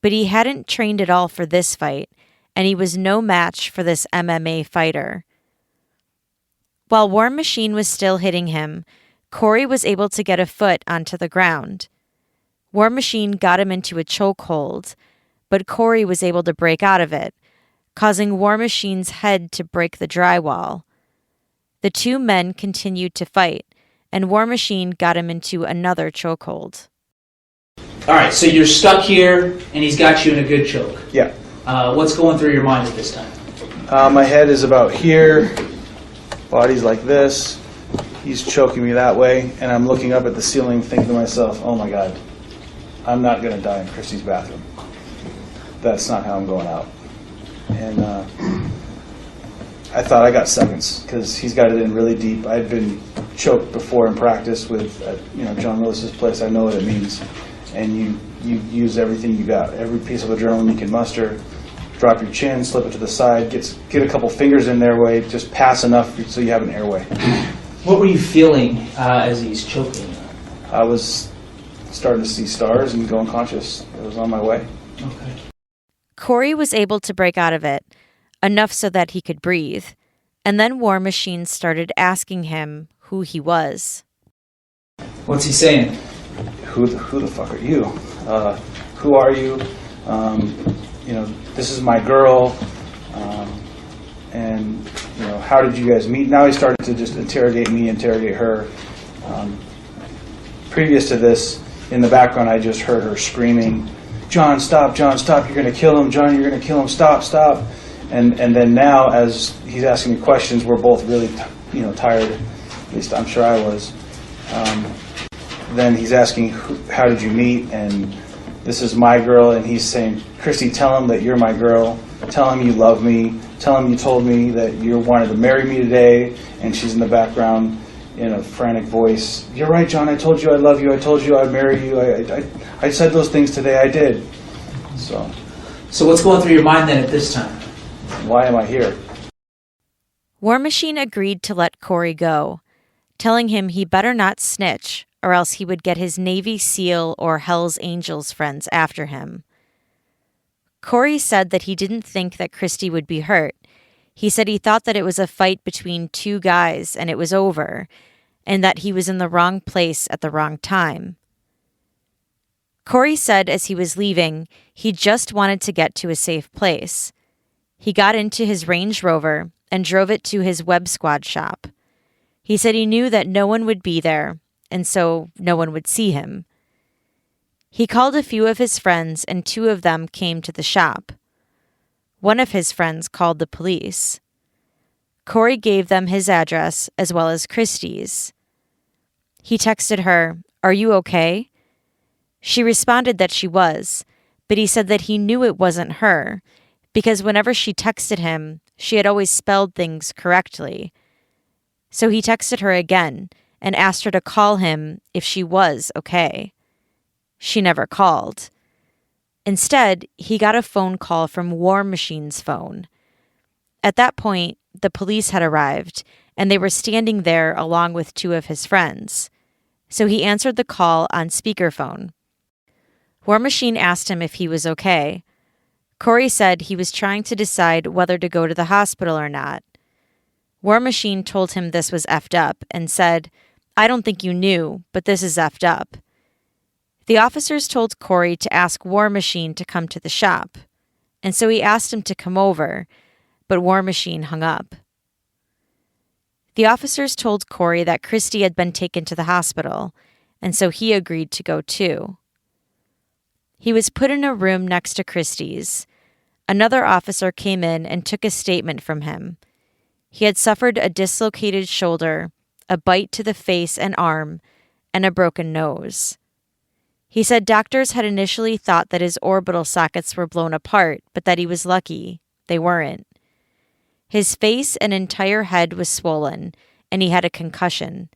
But he hadn't trained at all for this fight, and he was no match for this MMA fighter. While War Machine was still hitting him, Corey was able to get a foot onto the ground. War Machine got him into a chokehold, but Corey was able to break out of it, causing War Machine's head to break the drywall. The two men continued to fight, and War Machine got him into another chokehold. All right, so you're stuck here, and he's got you in a good choke. Yeah. What's going through your mind at this time? My head is about here, body's like this, he's choking me that way, and I'm looking up at the ceiling thinking to myself, oh my God, I'm not going to die in Christy's bathroom. That's not how I'm going out. And I thought I got seconds because he's got it in really deep. I've been choked before in practice with John Lewis's place. I know what it means. And you use everything you got, every piece of adrenaline you can muster. Drop your chin, slip it to the side, get a couple fingers in their way, just pass enough so you have an airway. What were you feeling as he's choking you? I was starting to see stars and go unconscious. It was on my way. Okay. Corey was able to break out of it, enough so that he could breathe, and then War Machine started asking him who he was. What's he saying? Who the fuck are you? Who are you? This is my girl. And how did you guys meet? Now he started to just interrogate me, interrogate her. Previous to this, in the background, I just heard her screaming, John, stop, you're going to kill him, John, you're going to kill him, stop. And then now, as he's asking me questions, we're both really, tired. At least I'm sure I was. Then he's asking, how did you meet? And this is my girl, and he's saying, Christy, tell him that you're my girl. Tell him you love me. Tell him you told me that you wanted to marry me today. And she's in the background in a frantic voice. You're right, John. I told you I love you. I told you I'd marry you. I said those things today. I did. So what's going through your mind then at this time? Why am I here? War Machine agreed to let Corey go, telling him he better not snitch or else he would get his Navy SEAL or Hell's Angels friends after him. Corey said that he didn't think that Christy would be hurt. He said he thought that it was a fight between two guys and it was over, and that he was in the wrong place at the wrong time. Corey said as he was leaving, he just wanted to get to a safe place. He got into his Range Rover and drove it to his web squad shop. He said he knew that no one would be there, and so no one would see him. He called a few of his friends, and 2 of them came to the shop. One of his friends called the police. Corey gave them his address as well as Christy's. He texted her, "Are you okay?" She responded that she was, but he said that he knew it wasn't her, because whenever she texted him, she had always spelled things correctly. So he texted her again and asked her to call him if she was okay. She never called. Instead, he got a phone call from War Machine's phone. At that point, the police had arrived, and they were standing there along with 2 of his friends. So he answered the call on speakerphone. War Machine asked him if he was okay. Corey said he was trying to decide whether to go to the hospital or not. War Machine told him this was effed up and said, "I don't think you knew, but this is effed up." The officers told Corey to ask War Machine to come to the shop, and so he asked him to come over, but War Machine hung up. The officers told Corey that Christy had been taken to the hospital, and so he agreed to go too. He was put in a room next to Christy's. Another officer came in and took a statement from him. He had suffered a dislocated shoulder, a bite to the face and arm, and a broken nose. He said doctors had initially thought that his orbital sockets were blown apart, but that he was lucky. They weren't. His face and entire head was swollen, and he had a concussion.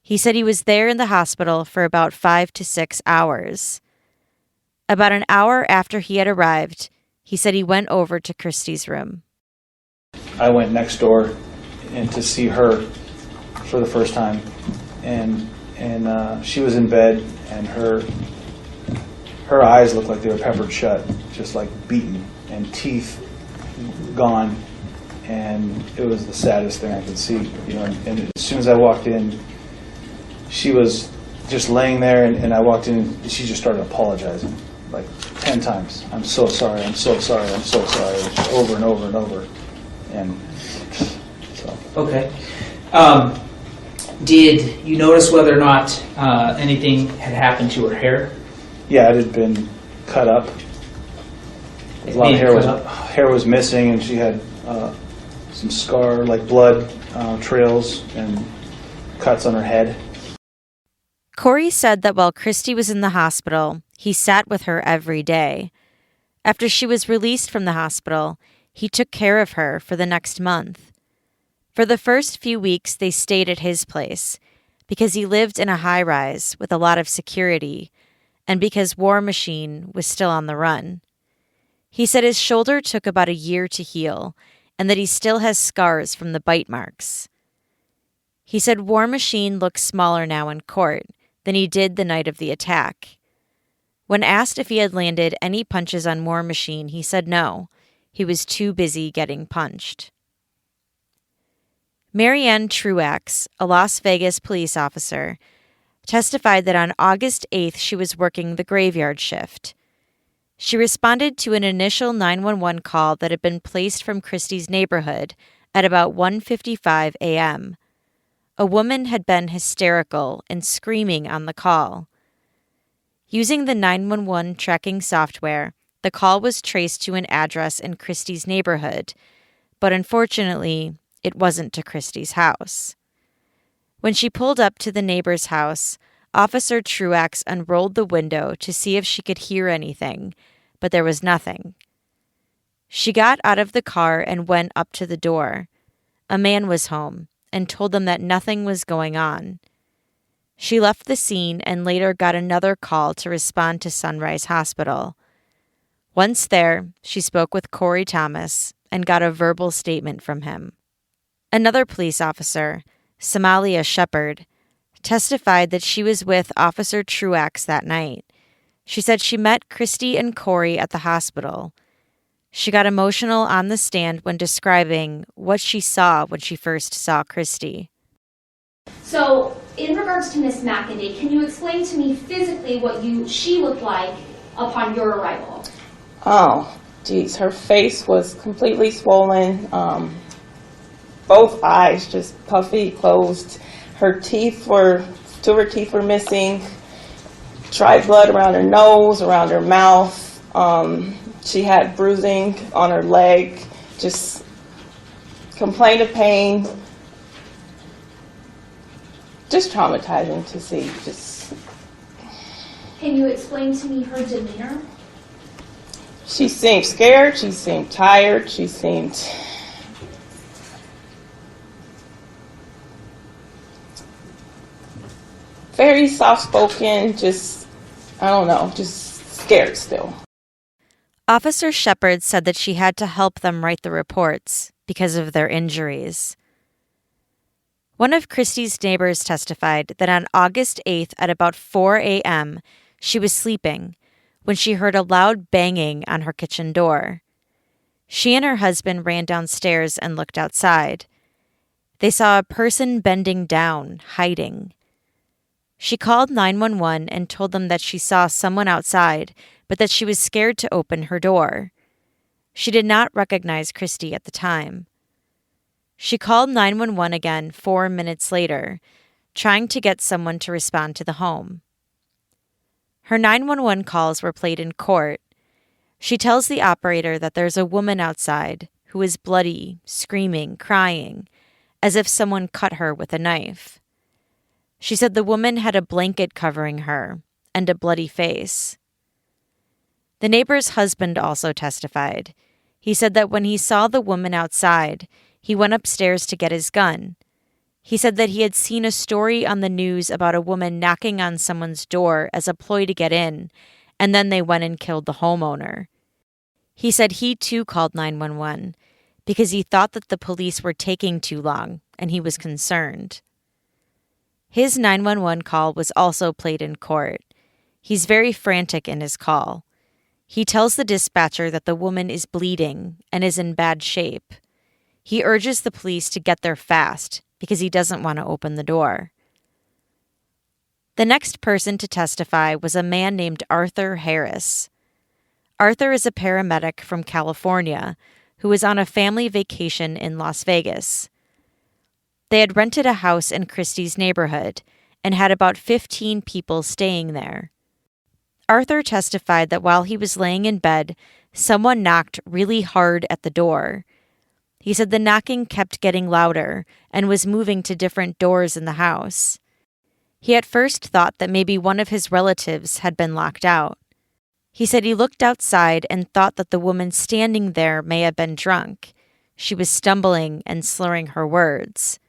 He said he was there in the hospital for about 5 to 6 hours. About an hour after he had arrived, he said he went over to Christy's room. I went next door and to see her for the first time, and she was in bed, and her eyes looked like they were peppered shut, just like beaten, and teeth gone, and it was the saddest thing I could see. And as soon as I walked in, she was just laying there, and I walked in, and she just started apologizing, like 10 times. "I'm so sorry, I'm so sorry, I'm so sorry," over and over and over. And so. Okay. Did you notice whether or not anything had happened to her hair? Yeah, it had been cut up. A lot of hair was missing, and she had some scar, like blood trails and cuts on her head. Corey said that while Christy was in the hospital, he sat with her every day. After she was released from the hospital, he took care of her for the next month. For the first few weeks, they stayed at his place because he lived in a high-rise with a lot of security and because War Machine was still on the run. He said his shoulder took about a year to heal and that he still has scars from the bite marks. He said War Machine looks smaller now in court than he did the night of the attack. When asked if he had landed any punches on War Machine, he said no. He was too busy getting punched. Marianne Truax, a Las Vegas police officer, testified that on August 8th she was working the graveyard shift. She responded to an initial 911 call that had been placed from Christy's neighborhood at about 1:55 a.m. A woman had been hysterical and screaming on the call. Using the 911 tracking software, the call was traced to an address in Christy's neighborhood, but unfortunately, it wasn't to Christy's house. When she pulled up to the neighbor's house, Officer Truax unrolled the window to see if she could hear anything, but there was nothing. She got out of the car and went up to the door. A man was home and told them that nothing was going on. She left the scene and later got another call to respond to Sunrise Hospital. Once there, she spoke with Corey Thomas and got a verbal statement from him. Another police officer, Somalia Shepard, testified that she was with Officer Truax that night. She said she met Christy and Corey at the hospital. She got emotional on the stand when describing what she saw when she first saw Christy. So, in regards to Miss McInday, can you explain to me physically what she looked like upon your arrival? Oh, geez, her face was completely swollen. Both eyes just puffy, closed. Two of her teeth were missing. Dried blood around her nose, around her mouth. She had bruising on her leg. Just complained of pain. Just traumatizing to see. Can you explain to me her demeanor? She seemed scared. She seemed tired. She seemed very soft-spoken, just scared still. Officer Shepard said that she had to help them write the reports because of their injuries. One of Christy's neighbors testified that on August 8th at about 4 a.m., she was sleeping when she heard a loud banging on her kitchen door. She and her husband ran downstairs and looked outside. They saw a person bending down, hiding. She called 911 and told them that she saw someone outside, but that she was scared to open her door. She did not recognize Christy at the time. She called 911 again 4 minutes later, trying to get someone to respond to the home. Her 911 calls were played in court. She tells the operator that there's a woman outside who is bloody, screaming, crying, as if someone cut her with a knife. She said the woman had a blanket covering her and a bloody face. The neighbor's husband also testified. He said that when he saw the woman outside, he went upstairs to get his gun. He said that he had seen a story on the news about a woman knocking on someone's door as a ploy to get in, and then they went and killed the homeowner. He said he too called 911 because he thought that the police were taking too long, and he was concerned. His 911 call was also played in court. He's very frantic in his call. He tells the dispatcher that the woman is bleeding and is in bad shape. He urges the police to get there fast because he doesn't want to open the door. The next person to testify was a man named Arthur Harris. Arthur is a paramedic from California who was on a family vacation in Las Vegas. They had rented a house in Christy's neighborhood and had about 15 people staying there. Arthur testified that while he was laying in bed, someone knocked really hard at the door. He said the knocking kept getting louder and was moving to different doors in the house. He at first thought that maybe one of his relatives had been locked out. He said he looked outside and thought that the woman standing there may have been drunk. She was stumbling and slurring her words.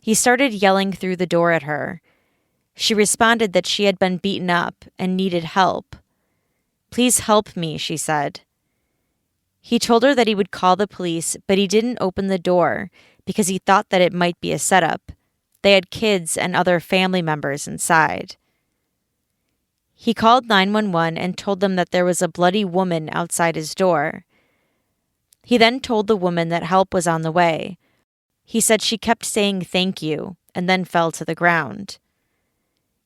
He started yelling through the door at her. She responded that she had been beaten up and needed help. "Please help me," she said. He told her that he would call the police, but he didn't open the door because he thought that it might be a setup. They had kids and other family members inside. He called 911 and told them that there was a bloody woman outside his door. He then told the woman that help was on the way. He said she kept saying thank you and then fell to the ground.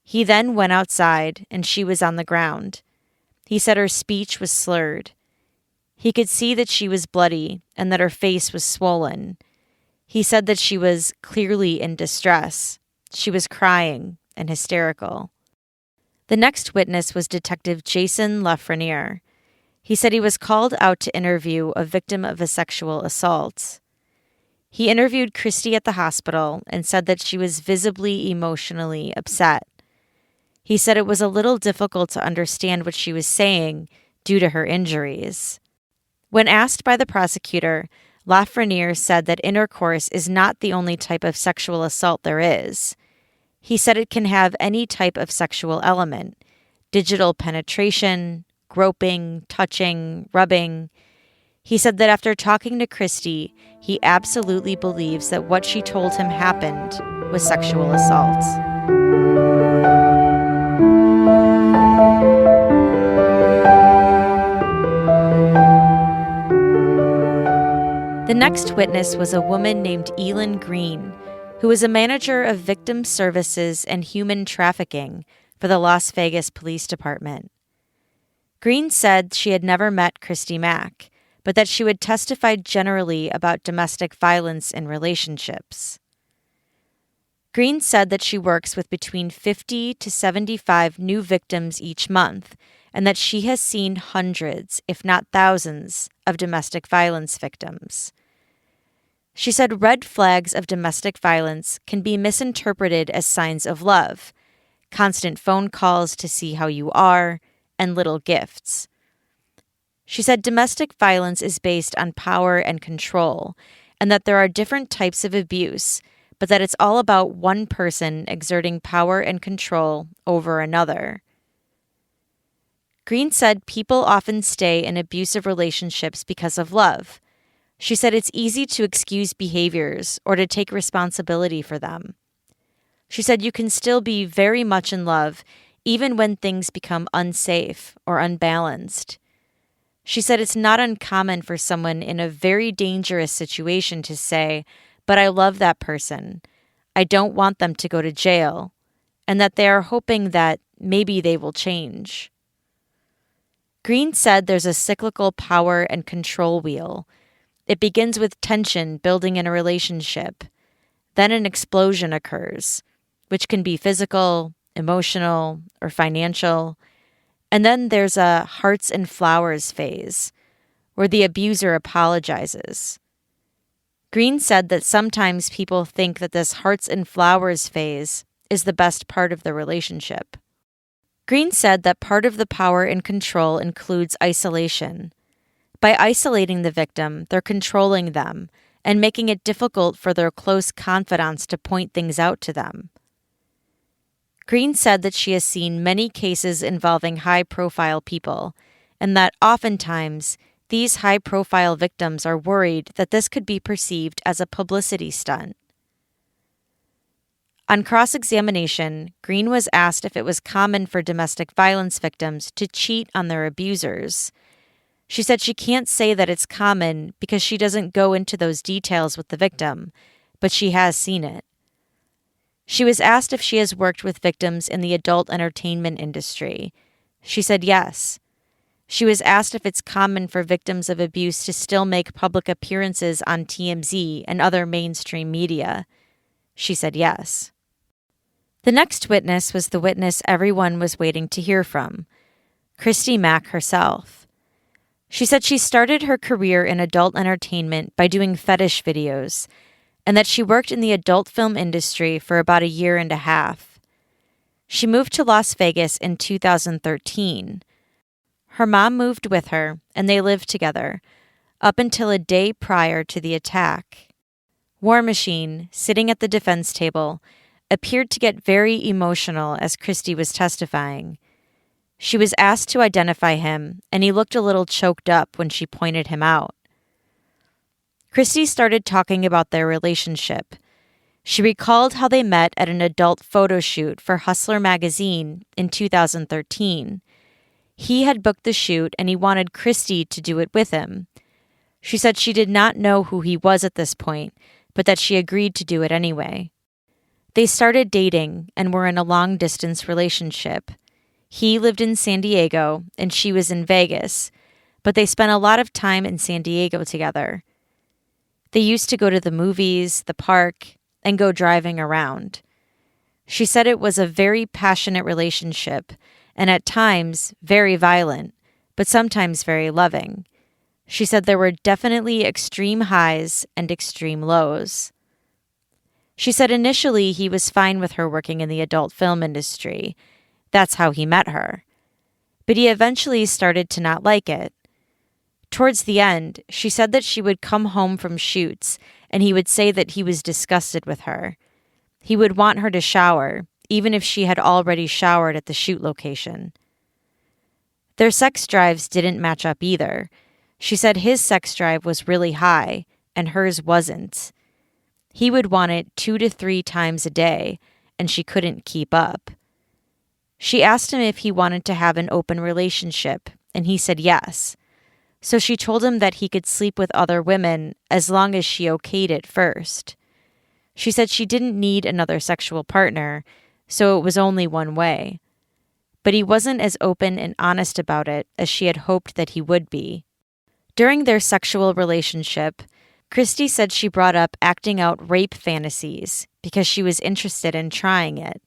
He then went outside and she was on the ground. He said her speech was slurred. He could see that she was bloody and that her face was swollen. He said that she was clearly in distress. She was crying and hysterical. The next witness was Detective Jason Lafreniere. He said he was called out to interview a victim of a sexual assault. He interviewed Christy at the hospital and said that she was visibly emotionally upset. He said it was a little difficult to understand what she was saying due to her injuries. When asked by the prosecutor, Lafreniere said that intercourse is not the only type of sexual assault there is. He said it can have any type of sexual element: digital penetration, groping, touching, rubbing. He said that after talking to Christy, he absolutely believes that what she told him happened was sexual assault. The next witness was a woman named Elin Green, who was a manager of victim services and human trafficking for the Las Vegas Police Department. Green said she had never met Christy Mack, but that she would testify generally about domestic violence in relationships. Green said that she works with between 50 to 75 new victims each month, and that she has seen hundreds, if not thousands, of domestic violence victims. She said red flags of domestic violence can be misinterpreted as signs of love: constant phone calls to see how you are, and little gifts. She said domestic violence is based on power and control, and that there are different types of abuse, but that it's all about one person exerting power and control over another. Green said people often stay in abusive relationships because of love. She said it's easy to excuse behaviors or to take responsibility for them. She said you can still be very much in love even when things become unsafe or unbalanced. She said it's not uncommon for someone in a very dangerous situation to say, "But I love that person. I don't want them to go to jail," and that they are hoping that maybe they will change. Green said there's a cyclical power and control wheel. It begins with tension building in a relationship. Then an explosion occurs, which can be physical, emotional, or financial. And then there's a hearts and flowers phase, where the abuser apologizes. Green said that sometimes people think that this hearts and flowers phase is the best part of the relationship. Green said that part of the power and control includes isolation. By isolating the victim, they're controlling them and making it difficult for their close confidants to point things out to them. Green said that she has seen many cases involving high-profile people, and that oftentimes these high-profile victims are worried that this could be perceived as a publicity stunt. On cross-examination, Green was asked if it was common for domestic violence victims to cheat on their abusers. She said she can't say that it's common because she doesn't go into those details with the victim, but she has seen it. She was asked if she has worked with victims in the adult entertainment industry. She said yes. She was asked if it's common for victims of abuse to still make public appearances on TMZ and other mainstream media. She said yes. The next witness was the witness everyone was waiting to hear from, Christy Mack herself. She said she started her career in adult entertainment by doing fetish videos, and that she worked in the adult film industry for about a year and a half. She moved to Las Vegas in 2013. Her mom moved with her, and they lived together, up until a day prior to the attack. War Machine, sitting at the defense table, appeared to get very emotional as Christy was testifying. She was asked to identify him, and he looked a little choked up when she pointed him out. Christy started talking about their relationship. She recalled how they met at an adult photo shoot for Hustler magazine in 2013. He had booked the shoot, and he wanted Christy to do it with him. She said she did not know who he was at this point, but that she agreed to do it anyway. They started dating and were in a long-distance relationship. He lived in San Diego, and she was in Vegas, but they spent a lot of time in San Diego together. They used to go to the movies, the park, and go driving around. She said it was a very passionate relationship, and at times very violent, but sometimes very loving. She said there were definitely extreme highs and extreme lows. She said initially he was fine with her working in the adult film industry. That's how he met her. But he eventually started to not like it. Towards the end, she said that she would come home from shoots and he would say that he was disgusted with her. He would want her to shower, even if she had already showered at the shoot location. Their sex drives didn't match up either. She said his sex drive was really high, and hers wasn't. He would want it 2 to 3 times a day, and she couldn't keep up. She asked him if he wanted to have an open relationship, and he said yes. So she told him that he could sleep with other women as long as she okayed it first. She said she didn't need another sexual partner, so it was only one way. But he wasn't as open and honest about it as she had hoped that he would be. During their sexual relationship, Christy said she brought up acting out rape fantasies because she was interested in trying it.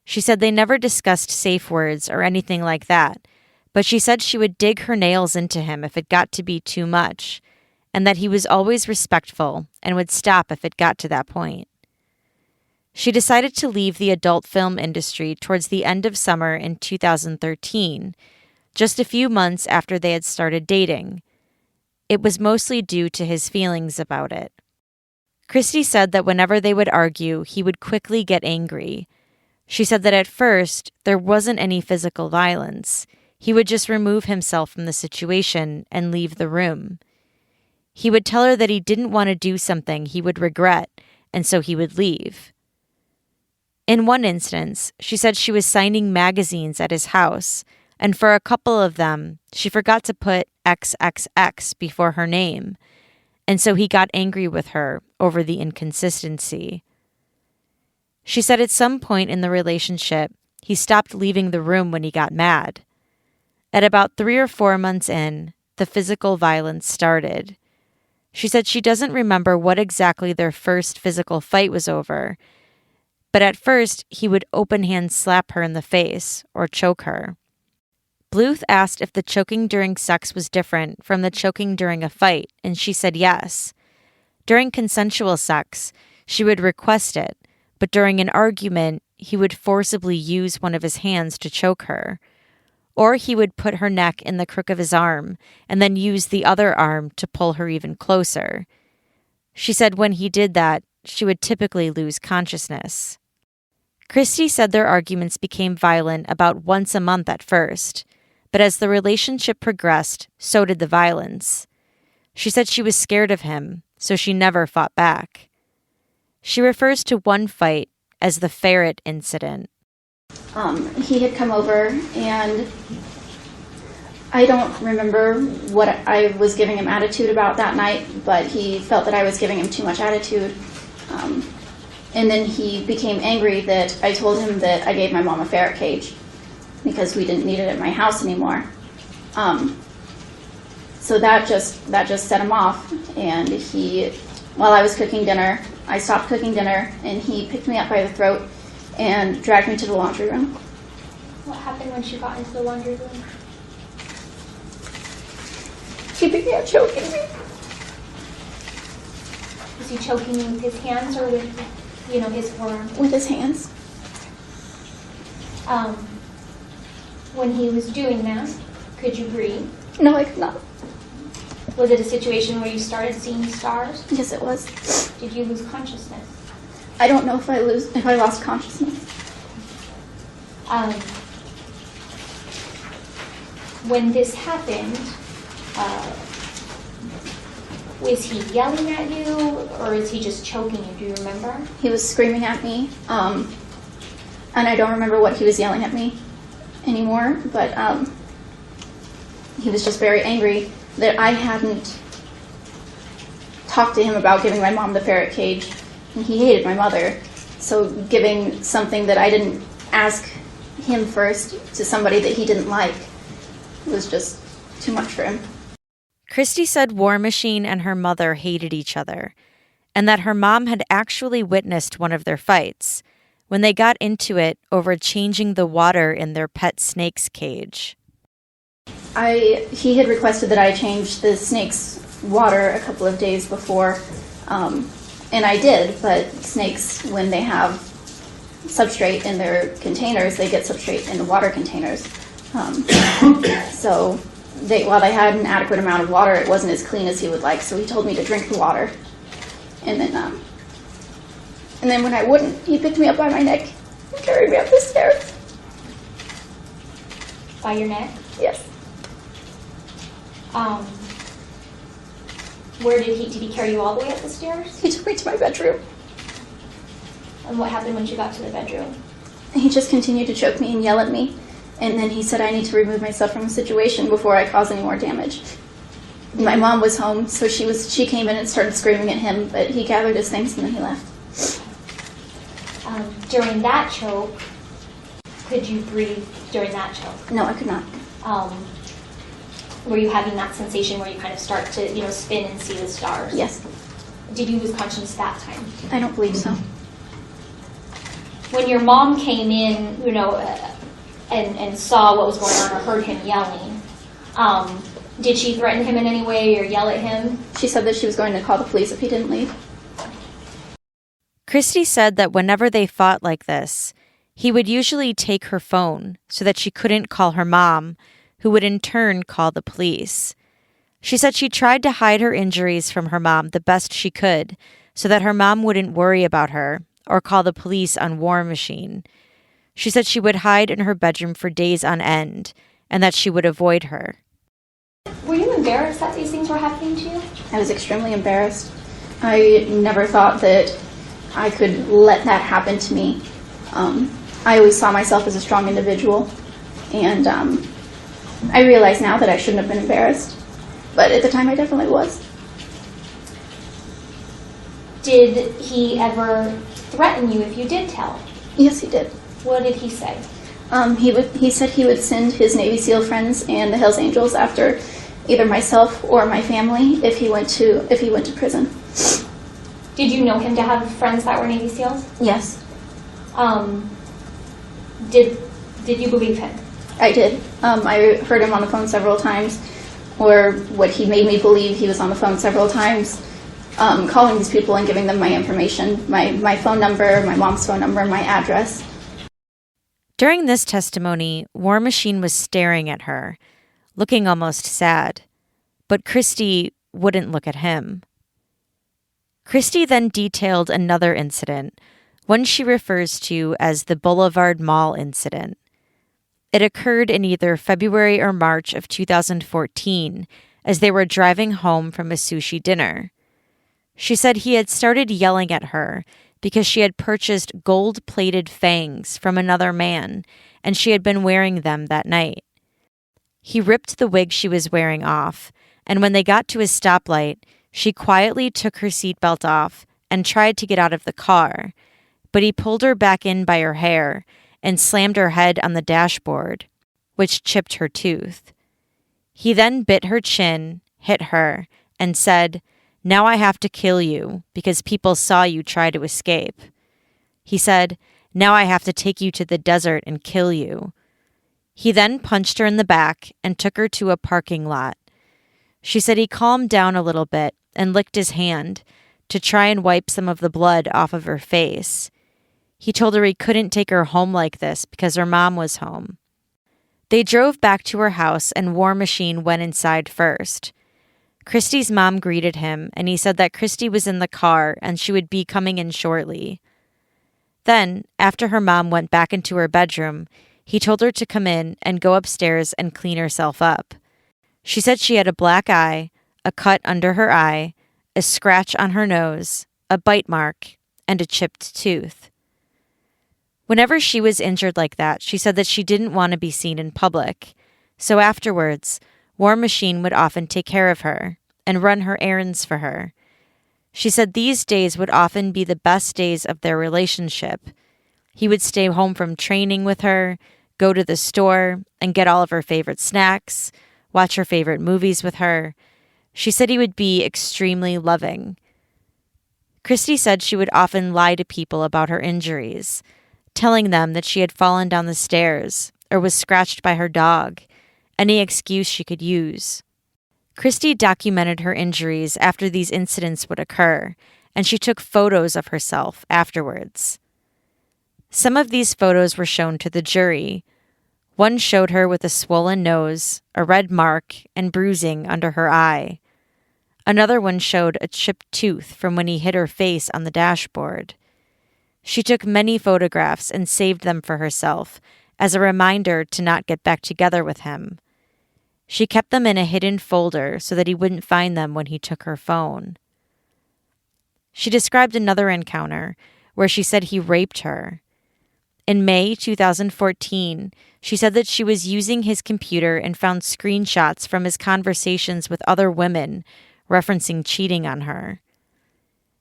She said they never discussed safe words or anything like that, but she said she would dig her nails into him if it got to be too much, and that he was always respectful and would stop if it got to that point. She decided to leave the adult film industry towards the end of summer in 2013, just a few months after they had started dating. It was mostly due to his feelings about it. Christy said that whenever they would argue, he would quickly get angry. She said that at first, there wasn't any physical violence. He would just remove himself from the situation and leave the room. He would tell her that he didn't want to do something he would regret, and so he would leave. In one instance, she said she was signing magazines at his house, and for a couple of them, she forgot to put XXX before her name, and so he got angry with her over the inconsistency. She said at some point in the relationship, he stopped leaving the room when he got mad. At about 3 or 4 months in, the physical violence started. She said she doesn't remember what exactly their first physical fight was over, but at first he would open-hand slap her in the face or choke her. Bluth asked if the choking during sex was different from the choking during a fight, and she said yes. During consensual sex, she would request it, but during an argument, he would forcibly use one of his hands to choke her. Or he would put her neck in the crook of his arm and then use the other arm to pull her even closer. She said when he did that, she would typically lose consciousness. Christy said their arguments became violent about once a month at first, but as the relationship progressed, so did the violence. She said she was scared of him, so she never fought back. She refers to one fight as the ferret incident. He had come over, and I don't remember what I was giving him attitude about that night, but he felt that I was giving him too much attitude. And then he became angry that I told him that I gave my mom a ferret cage because we didn't need it at my house anymore. So that just set him off, and while I was cooking dinner, I stopped cooking dinner, and he picked me up by the throat and dragged me to the laundry room. What happened when she got into the laundry room? He began choking me. Was he choking you with his hands or with, his forearm? With his hands. When he was doing that, could you breathe? No, I could not. Was it a situation where you started seeing stars? Yes, it was. Did you lose consciousness? I don't know if I lost consciousness. When this happened, was he yelling at you, or is he just choking you? Do you remember? He was screaming at me, and I don't remember what he was yelling at me anymore, but he was just very angry that I hadn't talked to him about giving my mom the ferret cage, and he hated my mother, so giving something that I didn't ask him first to somebody that he didn't like was just too much for him. Christy said War Machine and her mother hated each other, and that her mom had actually witnessed one of their fights when they got into it over changing the water in their pet snake's cage. He had requested that I change the snake's water a couple of days before, and I did, but snakes, when they have substrate in their containers, they get substrate in the water containers. So while they had an adequate amount of water, it wasn't as clean as he would like, so he told me to drink the water. And then when I wouldn't, he picked me up by my neck and carried me up the stairs. By your neck? Yes. Where did he carry you all the way up the stairs? He took me to my bedroom. And what happened when you got to the bedroom? He just continued to choke me and yell at me. And then he said I need to remove myself from the situation before I cause any more damage. My mom was home, so she came in and started screaming at him, but he gathered his things and then he left. During that choke, could you breathe during that choke? No, I could not. Were you having that sensation where you kind of start to, spin and see the stars? Yes. Did you lose consciousness that time? I don't believe so. When your mom came in, and saw what was going on or heard him yelling, did she threaten him in any way or yell at him? She said that she was going to call the police if he didn't leave. Christy said that whenever they fought like this, he would usually take her phone so that she couldn't call her mom, who would in turn call the police. She said she tried to hide her injuries from her mom the best she could so that her mom wouldn't worry about her or call the police on War Machine. She said she would hide in her bedroom for days on end and that she would avoid her. Were you embarrassed that these things were happening to you? I was extremely embarrassed. I never thought that I could let that happen to me. I always saw myself as a strong individual, and I realize now that I shouldn't have been embarrassed, but at the time I definitely was. Did he ever threaten you if you did tell? Yes, he did. What did he say? He said he would send his Navy SEAL friends and the Hells Angels after either myself or my family if he went to prison. Did you know him to have friends that were Navy SEALs? Yes. Did you believe him? I did. I heard him on the phone several times, or what he made me believe, he was on the phone several times, calling these people and giving them my information, my phone number, my mom's phone number, my address. During this testimony, War Machine was staring at her, looking almost sad, but Christy wouldn't look at him. Christy then detailed another incident, one she refers to as the Boulevard Mall incident. It occurred in either February or March of 2014 as they were driving home from a sushi dinner. She said he had started yelling at her because she had purchased gold-plated fangs from another man and she had been wearing them that night. He ripped the wig she was wearing off, and when they got to a stoplight, she quietly took her seatbelt off and tried to get out of the car, but he pulled her back in by her hair and slammed her head on the dashboard, which chipped her tooth. He then bit her chin, hit her, and said, "Now I have to kill you because people saw you try to escape." He said, "Now I have to take you to the desert and kill you." He then punched her in the back and took her to a parking lot. She said he calmed down a little bit and licked his hand to try and wipe some of the blood off of her face. He told her he couldn't take her home like this because her mom was home. They drove back to her house and War Machine went inside first. Christy's mom greeted him and he said that Christy was in the car and she would be coming in shortly. Then, after her mom went back into her bedroom, he told her to come in and go upstairs and clean herself up. She said she had a black eye, a cut under her eye, a scratch on her nose, a bite mark, and a chipped tooth. Whenever she was injured like that, she said that she didn't want to be seen in public. So afterwards, War Machine would often take care of her and run her errands for her. She said these days would often be the best days of their relationship. He would stay home from training with her, go to the store and get all of her favorite snacks, watch her favorite movies with her, She said he would be extremely loving. Christy said she would often lie to people about her injuries, telling them that she had fallen down the stairs or was scratched by her dog, any excuse she could use. Christy documented her injuries after these incidents would occur, and she took photos of herself afterwards. Some of these photos were shown to the jury. One showed her with a swollen nose, a red mark, and bruising under her eye. Another one showed a chipped tooth from when he hit her face on the dashboard. She took many photographs and saved them for herself as a reminder to not get back together with him. She kept them in a hidden folder so that he wouldn't find them when he took her phone. She described another encounter where she said he raped her. In May 2014, she said that she was using his computer and found screenshots from his conversations with other women referencing cheating on her.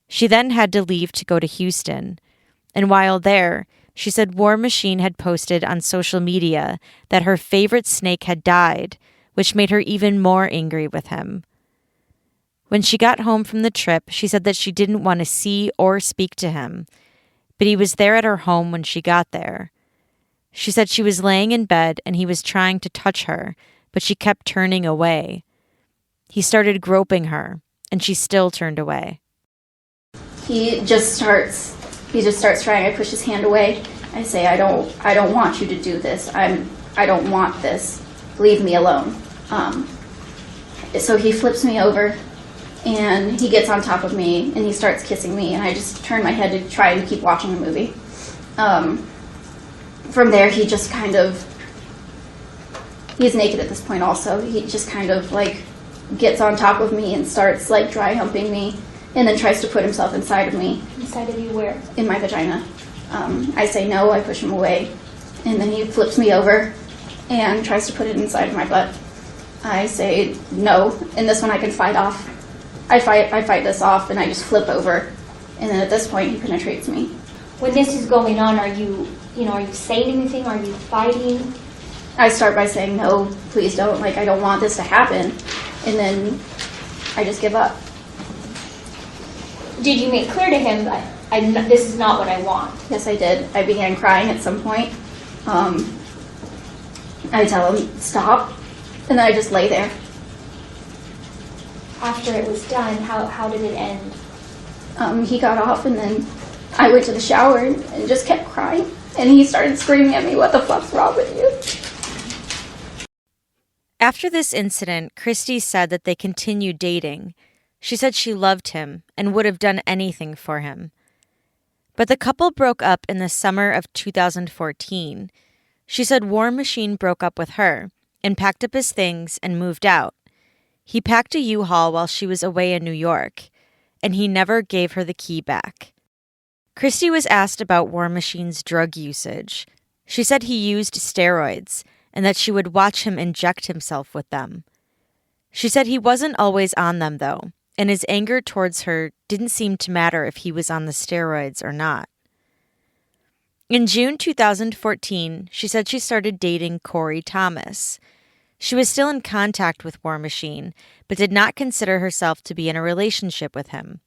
She then had to leave to go to Houston, and while there, she said War Machine had posted on social media that her favorite snake had died, which made her even more angry with him. When she got home from the trip, she said that she didn't want to see or speak to him, but he was there at her home when she got there. She said she was laying in bed and he was trying to touch her, but she kept turning away. He started groping her, and she still turned away. He just starts trying. I push his hand away. I say, I don't want you to do this. I don't want this. Leave me alone. So he flips me over, and he gets on top of me, and he starts kissing me, and I just turn my head to try and keep watching the movie. From there, he just he's naked at this point also. He just kind of gets on top of me and starts dry humping me, and then tries to put himself inside of me. Inside of you where? In my vagina. I say no, I push him away, and then he flips me over and tries to put it inside of my butt. I say no, and this one I can fight off. I fight this off, and I just flip over, and then at this point he penetrates me. When this is going on, are you saying anything? Are you fighting? I start by saying no, please don't. I don't want this to happen, and then I just give up. Did you make clear to him that this is not what I want? Yes, I did. I began crying at some point. I tell him stop, and then I just lay there. After it was done, how did it end? He got off, and then I went to the shower and just kept crying. And he started screaming at me, "What the fuck's wrong with you?" After this incident, Christy said that they continued dating. She said she loved him and would have done anything for him. But the couple broke up in the summer of 2014. She said War Machine broke up with her and packed up his things and moved out. He packed a U-Haul while she was away in New York, and he never gave her the key back. Christy was asked about War Machine's drug usage. She said he used steroids and that she would watch him inject himself with them. She said he wasn't always on them, though, and his anger towards her didn't seem to matter if he was on the steroids or not. In June 2014, she said she started dating Corey Thomas. She was still in contact with War Machine, but did not consider herself to be in a relationship with him.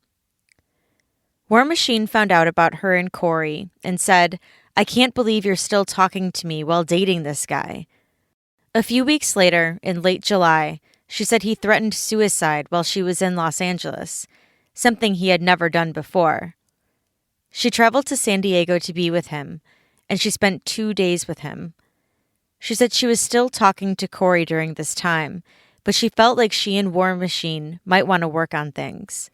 War Machine found out about her and Corey and said, "I can't believe you're still talking to me while dating this guy." A few weeks later, in late July, she said he threatened suicide while she was in Los Angeles, something he had never done before. She traveled to San Diego to be with him, and she spent 2 days with him. She said she was still talking to Corey during this time, but she felt like she and War Machine might want to work on things.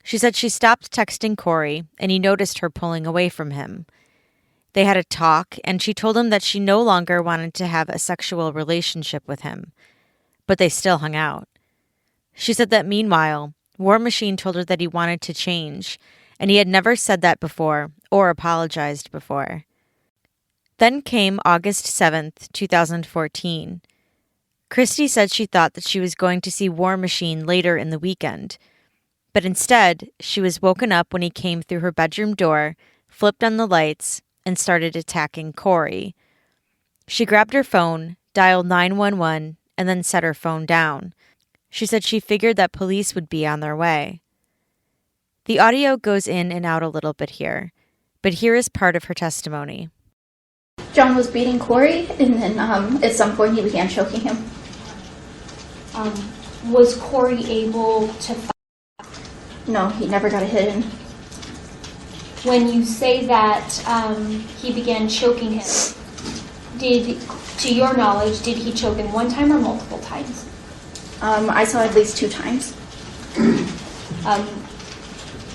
She said she stopped texting Corey, and he noticed her pulling away from him. They had a talk, and she told him that she no longer wanted to have a sexual relationship with him, but they still hung out. She said that meanwhile, War Machine told her that he wanted to change, and he had never said that before or apologized before. Then came August 7th, 2014. Christy said she thought that she was going to see War Machine later in the weekend, but instead, she was woken up when he came through her bedroom door, flipped on the lights, and started attacking Corey. She grabbed her phone, dialed 911, and then set her phone down. She said she figured that police would be on their way. The audio goes in and out a little bit here, but here is part of her testimony. John was beating Corey, and then at some point he began choking him. Was Corey able to fight? No, he never got a hit in. When you say that he began choking him, to your knowledge, did he choke him one time or multiple times? I saw at least 2 times.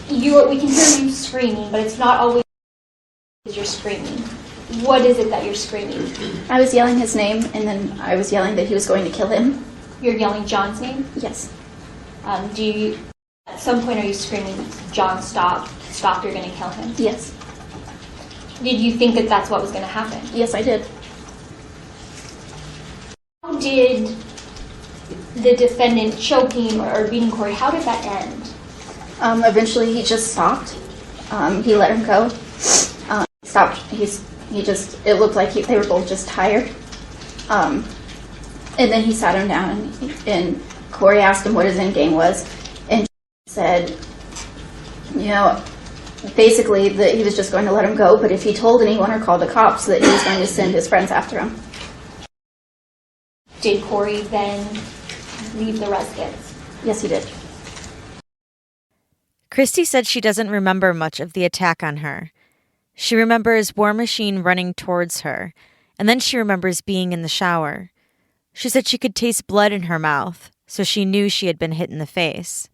We can hear you screaming, but it's not always you're screaming. What is it that you're screaming? I was yelling his name, and then I was yelling that he was going to kill him. You're yelling John's name? Yes. At some point are you screaming, John, stop, you're going to kill him? Yes. Did you think that that's what was going to happen? Yes, I did. How did the defendant choking or beating Corey, how did that end? Eventually he just stopped. He let him go. Stopped. It looked like they were both just tired. And then he sat him down, and Corey asked him what his end game was, and he said, basically that he was just going to let him go, but if he told anyone or called the cops, that he was going to send his friends after him. Did Corey then leave the residence? Yes, he did. Christy said she doesn't remember much of the attack on her. She remembers War Machine running towards her, and then she remembers being in the shower. She said she could taste blood in her mouth, so she knew she had been hit in the face.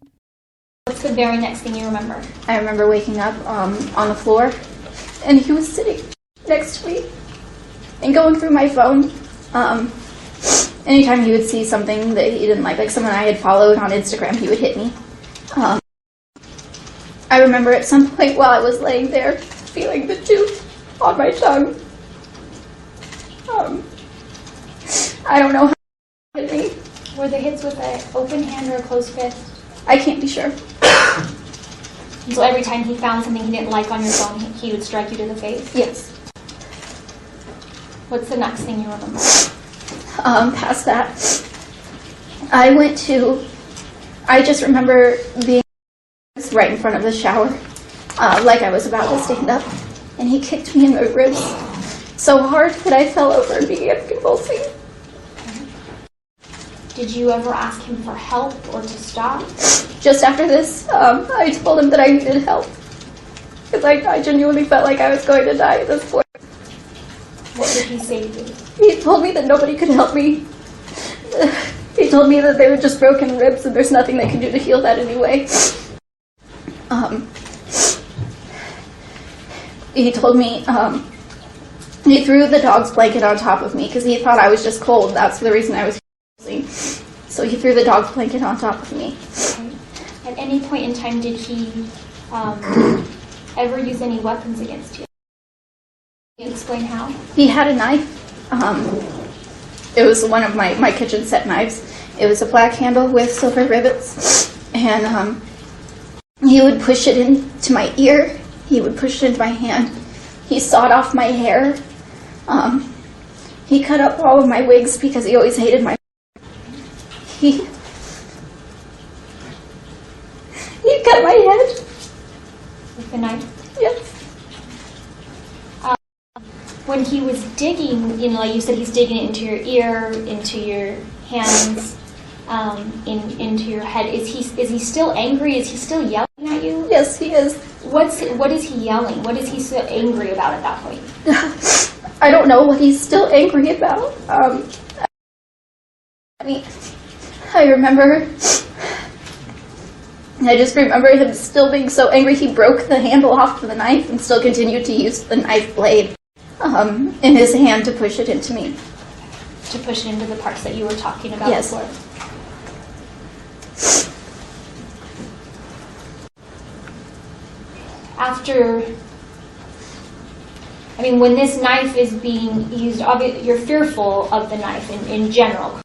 What's the very next thing you remember? I remember waking up on the floor, and he was sitting next to me and going through my phone. Anytime he would see something that he didn't like someone I had followed on Instagram, he would hit me. I remember at some point while I was laying there, feeling the tooth on my tongue. I don't know how he hit me. Were the hits with an open hand or a closed fist? I can't be sure. So every time he found something he didn't like on your phone, he would strike you to the face? Yes. What's the next thing you remember? Past that, I just remember being right in front of the shower, like I was about to stand up, and he kicked me in the ribs so hard that I fell over and began convulsing. Did you ever ask him for help or to stop? Just after this, I told him that I needed help, because I genuinely felt like I was going to die at this point. What did he say to you? He told me that nobody could help me. He told me that they were just broken ribs and there's nothing they can do to heal that anyway. He told me, he threw the dog's blanket on top of me because he thought I was just cold. That's the reason I was convulsing. So he threw the dog's blanket on top of me. Okay. At any point in time, did he ever use any weapons against you? Can you explain how? He had a knife. It was one of my kitchen set knives. It was a black handle with silver rivets. And he would push it into my ear. He would push it into my hand. He sawed off my hair. He cut up all of my wigs because he always hated my He cut my head. With the knife? Yes. When he was digging, like you said, he's digging it into your ear, into your hands, into your head. Is he still angry? Is he still yelling at you? Yes, he is. What is he yelling? What is he so angry about at that point? I don't know what he's still angry about. I just remember him still being so angry he broke the handle off of the knife and still continued to use the knife blade in his hand to push it into me. To push it into the parts that you were talking about Yes. before? When this knife is being used, obviously you're fearful of the knife in general.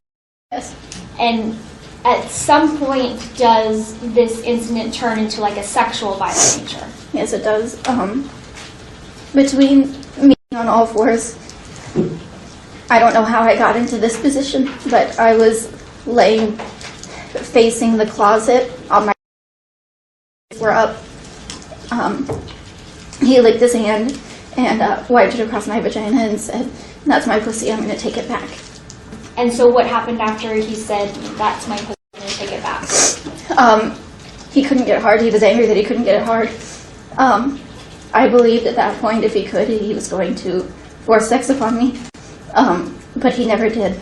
Yes. And at some point, does this incident turn into like a sexual violent nature? Yes, it does. Between me on all fours, I don't know how I got into this position, but I was laying facing the closet. All my were up. He licked his hand and wiped it across my vagina and said, "That's my pussy, I'm going to take it back." And so what happened after he said, "That's my pussy, I'm going to take it back"? He couldn't get hard. He was angry that he couldn't get it hard. I believed at that point if he could, he was going to force sex upon me. But he never did.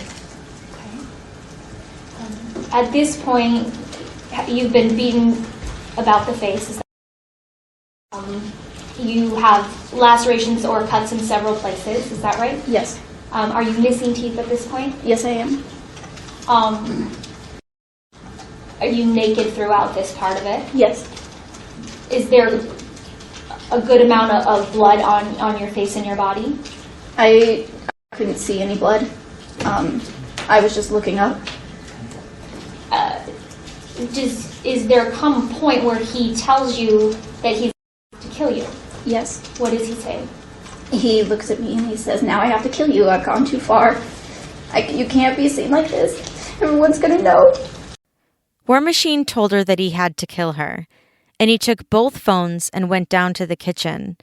At this point, you've been beaten about the face. Is that, you have lacerations or cuts in several places. Is that right? Yes. Are you missing teeth at this point? Yes, I am. Are you naked throughout this part of it? Yes. Is there a good amount of blood on your face and your body? I couldn't see any blood. I was just looking up. Is there come a point where he tells you that he's to kill you? Yes. What does he say? He looks at me and he says, "Now I have to kill you. I've gone too far. You can't be seen like this. Everyone's going to know." War Machine told her that he had to kill her, and he took both phones and went down to the kitchen.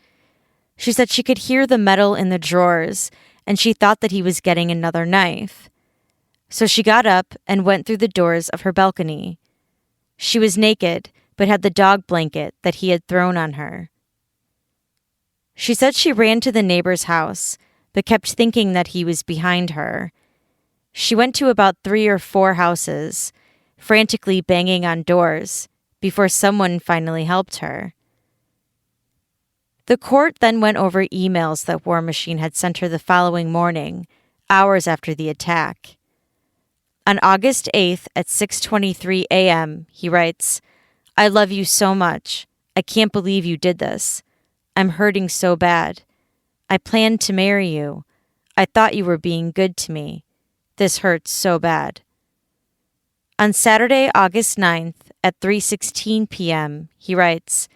She said she could hear the metal in the drawers, and she thought that he was getting another knife. So she got up and went through the doors of her balcony. She was naked, but had the dog blanket that he had thrown on her. She said she ran to the neighbor's house, but kept thinking that he was behind her. She went to about 3 or 4 houses, frantically banging on doors, before someone finally helped her. The court then went over emails that War Machine had sent her the following morning, hours after the attack. On August 8th at 6:23 a.m., he writes, "I love you so much. I can't believe you did this. I'm hurting so bad. I planned to marry you. I thought you were being good to me. This hurts so bad." On Saturday, August 9th at 3:16 p.m., he writes,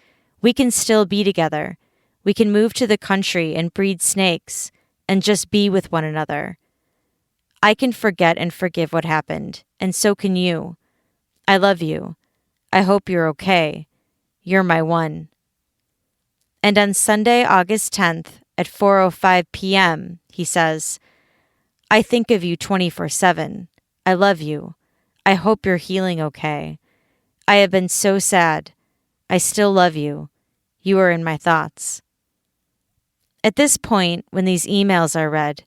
"We can still be together. We can move to the country and breed snakes and just be with one another. I can forget and forgive what happened, and so can you. I love you. I hope you're okay. You're my one." And on Sunday, August 10th at 4:05 p.m., he says, "I think of you 24/7. I love you. I hope you're healing okay. I have been so sad. I still love you. You are in my thoughts." At this point, when these emails are read,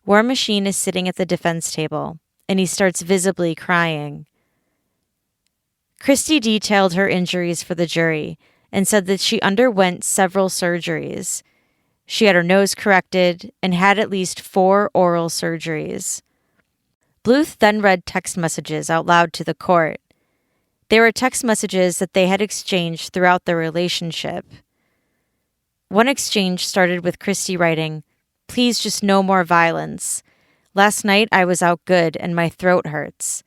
War Machine is sitting at the defense table, and he starts visibly crying. Christy detailed her injuries for the jury and said that she underwent several surgeries. She had her nose corrected and had at least 4 oral surgeries. Bluth then read text messages out loud to the court. They were text messages that they had exchanged throughout their relationship. One exchange started with Christy writing, "Please just no more violence. Last night I was out good and my throat hurts.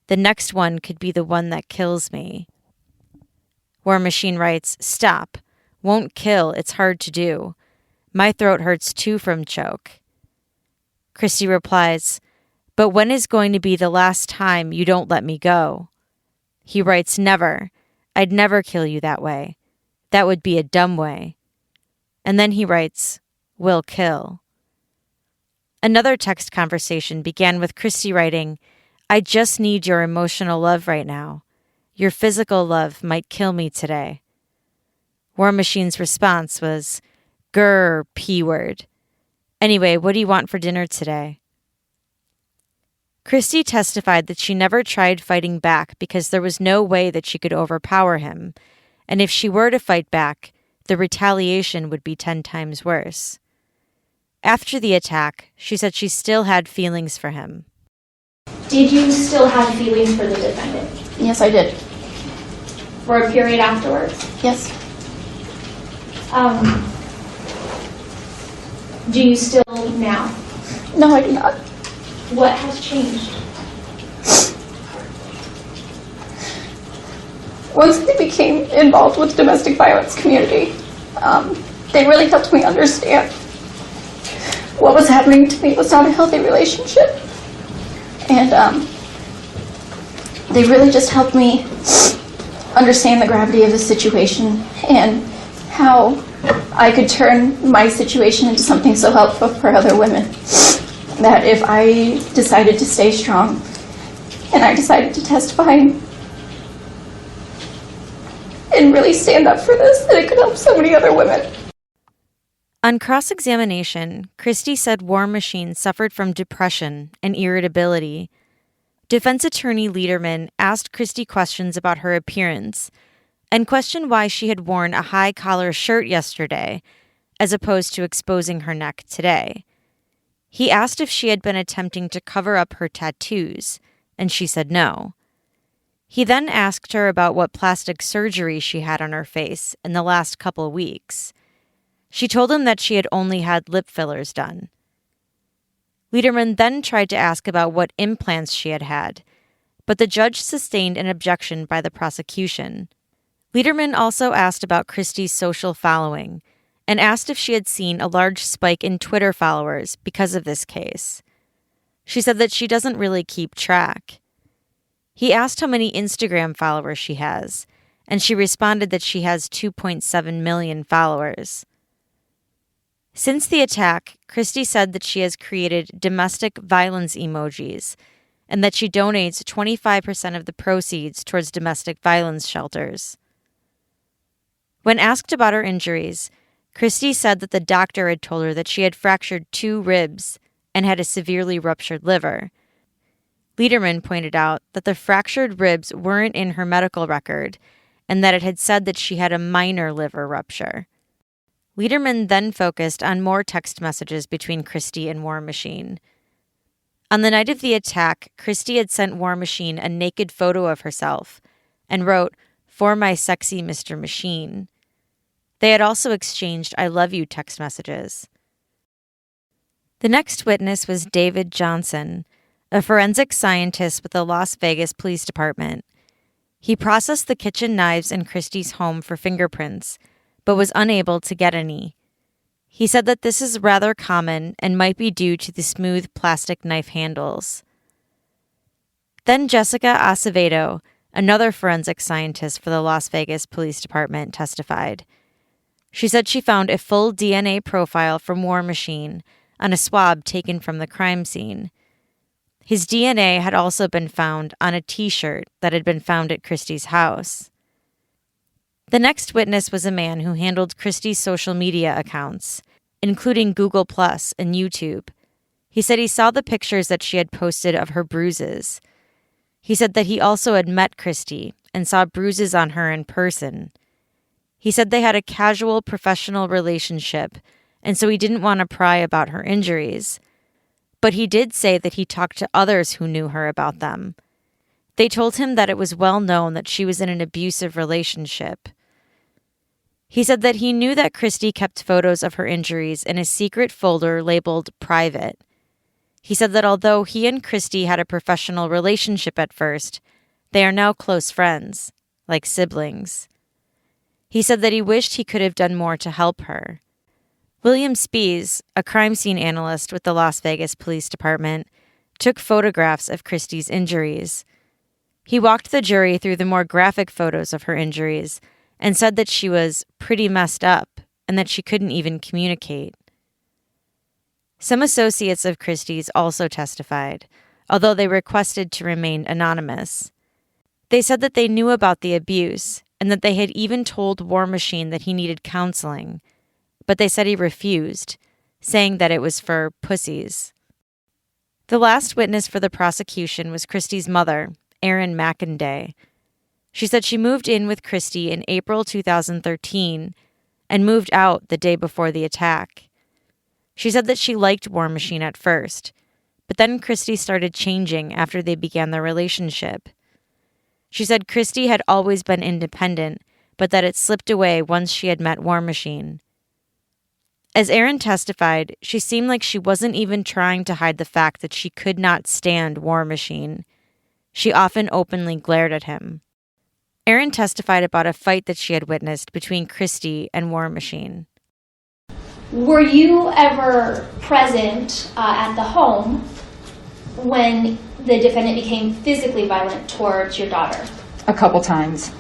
The next one could be the one that kills me." War Machine writes, "Stop. Won't kill. It's hard to do. My throat hurts too from choke." Christy replies, "But when is going to be the last time you don't let me go?" He writes, "Never. I'd never kill you that way. That would be a dumb way." And then he writes, "Will kill." Another text conversation began with Christy writing, "I just need your emotional love right now. Your physical love might kill me today." War Machine's response was, "Grr, P-word. Anyway, what do you want for dinner today?" Christy testified that she never tried fighting back because there was no way that she could overpower him, and if she were to fight back, the retaliation would be 10 times worse. After the attack, she said she still had feelings for him. Did you still have feelings for the defendant? Yes, I did. For a period afterwards? Yes. Do you still now? No, I do not. What has changed? Once they became involved with the domestic violence community, they really helped me understand what was happening to me was not a healthy relationship. And they really just helped me understand the gravity of the situation and how I could turn my situation into something so helpful for other women. That if I decided to stay strong and I decided to testify and really stand up for this, that it could help so many other women. On cross-examination, Christy said War Machine suffered from depression and irritability. Defense attorney Lederman asked Christy questions about her appearance and questioned why she had worn a high-collar shirt yesterday as opposed to exposing her neck today. He asked if she had been attempting to cover up her tattoos, and she said no. He then asked her about what plastic surgery she had on her face in the last couple weeks. She told him that she had only had lip fillers done. Lederman then tried to ask about what implants she had had, but the judge sustained an objection by the prosecution. Lederman also asked about Christy's social following and asked if she had seen a large spike in Twitter followers because of this case. She said that she doesn't really keep track. He asked how many Instagram followers she has, and she responded that she has 2.7 million followers. Since the attack, Christy said that she has created domestic violence emojis and that she donates 25% of the proceeds towards domestic violence shelters. When asked about her injuries, Christy said that the doctor had told her that she had fractured 2 ribs and had a severely ruptured liver. Lederman pointed out that the fractured ribs weren't in her medical record and that it had said that she had a minor liver rupture. Lederman then focused on more text messages between Christy and War Machine. On the night of the attack, Christy had sent War Machine a naked photo of herself and wrote, "For my sexy Mr. Machine." They had also exchanged "I love you" text messages. The next witness was David Johnson, a forensic scientist with the Las Vegas Police Department. He processed the kitchen knives in Christy's home for fingerprints, but was unable to get any. He said that this is rather common and might be due to the smooth plastic knife handles. Then Jessica Acevedo, another forensic scientist for the Las Vegas Police Department, testified. She said she found a full DNA profile from War Machine on a swab taken from the crime scene. His DNA had also been found on a T-shirt that had been found at Christy's house. The next witness was a man who handled Christy's social media accounts, including Google Plus and YouTube. He said he saw the pictures that she had posted of her bruises. He said that he also had met Christy and saw bruises on her in person. He said they had a casual professional relationship, and so he didn't want to pry about her injuries. But he did say that he talked to others who knew her about them. They told him that it was well known that she was in an abusive relationship. He said that he knew that Christy kept photos of her injuries in a secret folder labeled private. He said that although he and Christy had a professional relationship at first, they are now close friends, like siblings. He said that he wished he could have done more to help her. William Spees, a crime scene analyst with the Las Vegas Police Department, took photographs of Christy's injuries. He walked the jury through the more graphic photos of her injuries and said that she was pretty messed up and that she couldn't even communicate. Some associates of Christy's also testified, although they requested to remain anonymous. They said that they knew about the abuse and that they had even told War Machine that he needed counseling, but they said he refused, saying that it was for pussies. The last witness for the prosecution was Christy's mother, Erin McInday. She said she moved in with Christy in April 2013 and moved out the day before the attack. She said that she liked War Machine at first, but then Christy started changing after they began their relationship. She said Christy had always been independent, but that it slipped away once she had met War Machine. As Erin testified, she seemed like she wasn't even trying to hide the fact that she could not stand War Machine. She often openly glared at him. Erin testified about a fight that she had witnessed between Christy and War Machine. Were you ever present at the home when the defendant became physically violent towards your daughter? A couple times.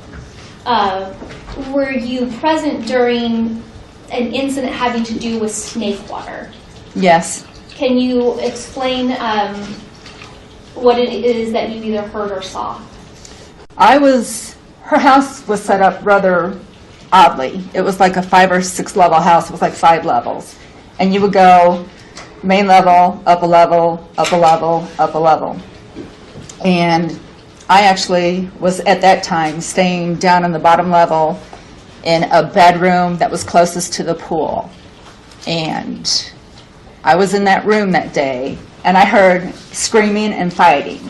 Were you present during an incident having to do with snake water? Yes. Can you explain what it is that you either heard or saw? Her house was set up rather oddly. It was like a 5 or 6 level house. It was like 5 levels. And you would go main level, up a level, up a level, up a level. And I actually was at that time staying down on the bottom level in a bedroom that was closest to the pool. And I was in that room that day, and I heard screaming and fighting.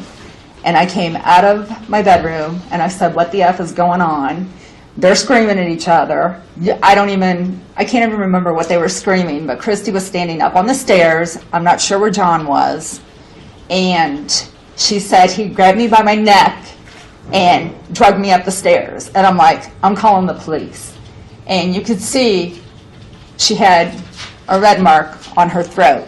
And I came out of my bedroom, and I said, "What the F is going on?" They're screaming at each other. I can't even remember what they were screaming, but Christy was standing up on the stairs. I'm not sure where John was. And she said he grabbed me by my neck and dragged me up the stairs. And I'm like, I'm calling the police. And you could see she had a red mark on her throat.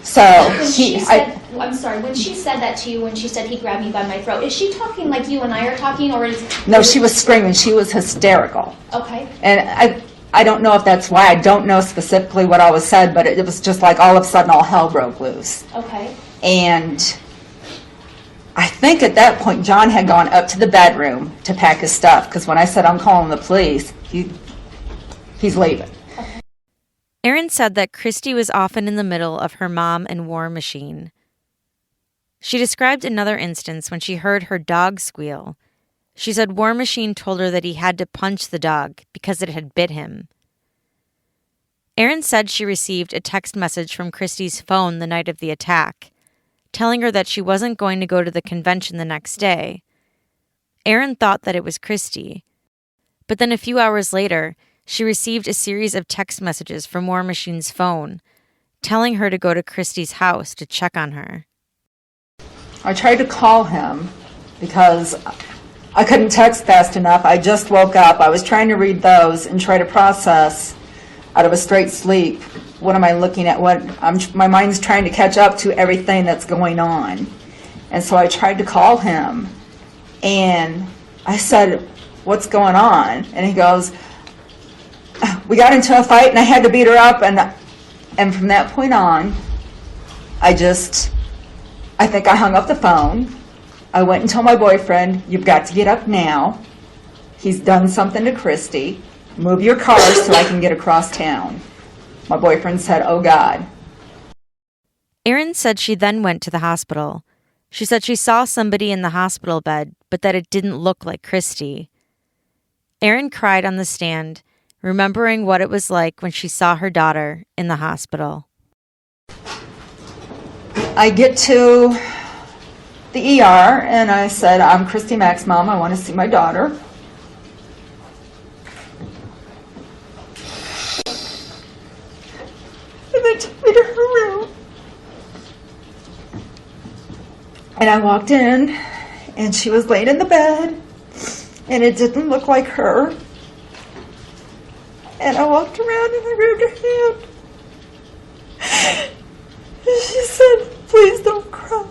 So I'm sorry, when she said that to you, when she said he grabbed me by my throat, is she talking like you and I are talking, or is... No, she was screaming. She was hysterical. Okay. And I don't know if that's why. I don't know specifically what all was said, but it was just like all of a sudden all hell broke loose. Okay. And I think at that point John had gone up to the bedroom to pack his stuff, because when I said I'm calling the police, he's leaving. Erin said that Christy was often in the middle of her mom and War Machine. She described another instance when she heard her dog squeal. She said War Machine told her that he had to punch the dog because it had bit him. Erin said she received a text message from Christy's phone the night of the attack, telling her that she wasn't going to go to the convention the next day. Erin thought that it was Christy. But then a few hours later, she received a series of text messages from War Machine's phone, telling her to go to Christy's house to check on her. I tried to call him because I couldn't text fast enough. I just woke up. I was trying to read those and try to process out of a straight sleep. What am I looking at? My mind's trying to catch up to everything that's going on. And so I tried to call him, and I said, "What's going on?" And he goes, "We got into a fight and I had to beat her up." And from that point on, I think I hung up the phone. I went and told my boyfriend, "You've got to get up now. He's done something to Christy. Move your car so I can get across town." My boyfriend said, "Oh God." Erin said she then went to the hospital. She said she saw somebody in the hospital bed, but that it didn't look like Christy. Erin cried on the stand, remembering what it was like when she saw her daughter in the hospital. I get to the ER and I said, "I'm Christy Mack's mom. I want to see my daughter." And they took me to her room. And I walked in and she was laying in the bed and it didn't look like her. And I walked around and I grabbed her hand. And she said, "Please don't cry."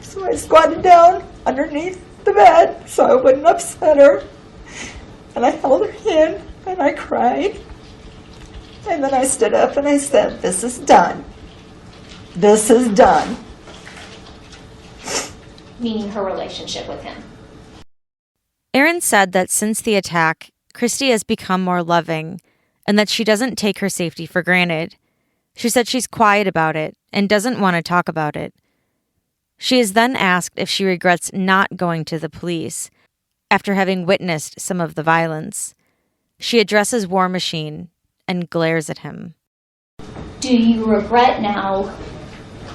So I squatted down underneath the bed so I wouldn't upset her. And I held her hand and I cried. And then I stood up and I said, "This is done. This is done." Meaning her relationship with him. Erin said that since the attack, Christy has become more loving and that she doesn't take her safety for granted. She said she's quiet about it and doesn't want to talk about it. She is then asked if she regrets not going to the police after having witnessed some of the violence. She addresses War Machine and glares at him. Do you regret now,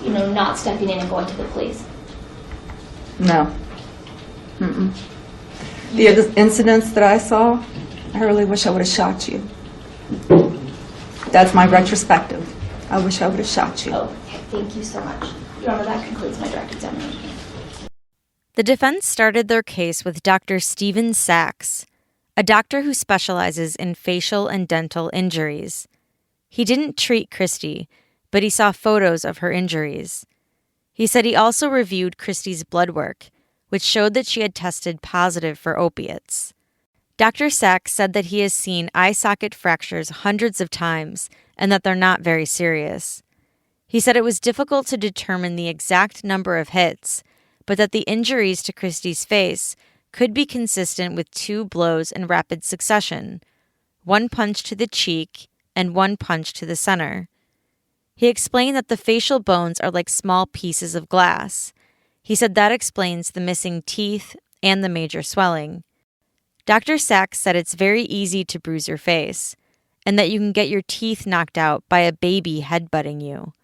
not stepping in and going to the police? No. Mm-mm. The other incidents that I saw, I really wish I would have shot you. That's my retrospective. I wish I would have shot you. Okay, thank you so much. Your Honor, that concludes my direct examination. The defense started their case with Dr. Stephen Sachs, a doctor who specializes in facial and dental injuries. He didn't treat Christy, but he saw photos of her injuries. He said he also reviewed Christy's blood work, which showed that she had tested positive for opiates. Dr. Sachs said that he has seen eye socket fractures hundreds of times and that they're not very serious. He said it was difficult to determine the exact number of hits, but that the injuries to Christy's face could be consistent with 2 blows in rapid succession, 1 punch to the cheek and 1 punch to the center. He explained that the facial bones are like small pieces of glass. He said that explains the missing teeth and the major swelling. Dr. Sachs said it's very easy to bruise your face, and that you can get your teeth knocked out by a baby headbutting you.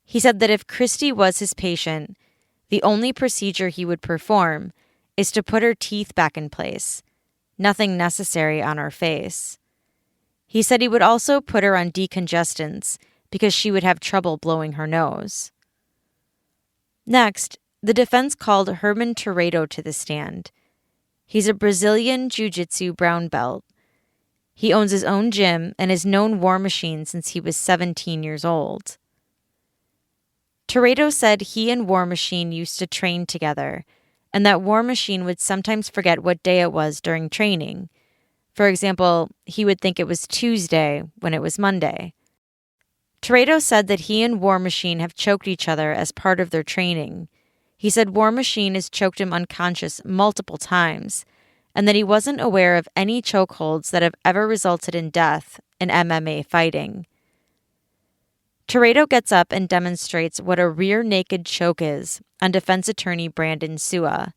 He said that if Christy was his patient, the only procedure he would perform is to put her teeth back in place, nothing necessary on her face. He said he would also put her on decongestants because she would have trouble blowing her nose. Next, the defense called Herman Toreto to the stand. He's a Brazilian jiu-jitsu brown belt. He owns his own gym and has known War Machine since he was 17 years old. Toreto said he and War Machine used to train together, and that War Machine would sometimes forget what day it was during training. For example, he would think it was Tuesday when it was Monday. Toreto said that he and War Machine have choked each other as part of their training. He said War Machine has choked him unconscious multiple times, and that he wasn't aware of any chokeholds that have ever resulted in death in MMA fighting. Toreto gets up and demonstrates what a rear naked choke is on defense attorney Brandon Sua.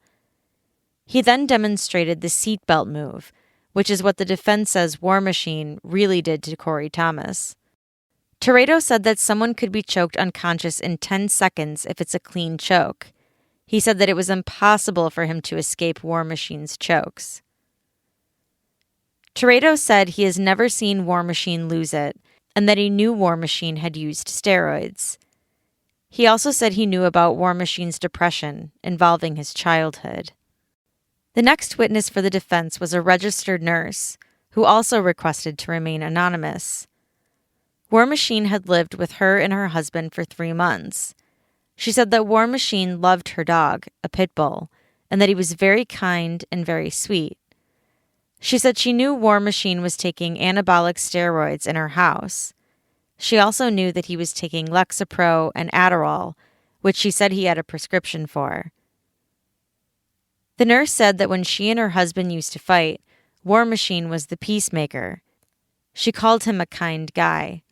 He then demonstrated the seatbelt move, which is what the defense says War Machine really did to Corey Thomas. Toreto said that someone could be choked unconscious in 10 seconds if it's a clean choke. He said that it was impossible for him to escape War Machine's chokes. Toreto said he has never seen War Machine lose it, and that he knew War Machine had used steroids. He also said he knew about War Machine's depression involving his childhood. The next witness for the defense was a registered nurse, who also requested to remain anonymous. War Machine had lived with her and her husband for 3 months. She said that War Machine loved her dog, a pit bull, and that he was very kind and very sweet. She said she knew War Machine was taking anabolic steroids in her house. She also knew that he was taking Lexapro and Adderall, which she said he had a prescription for. The nurse said that when she and her husband used to fight, War Machine was the peacemaker. She called him a kind guy.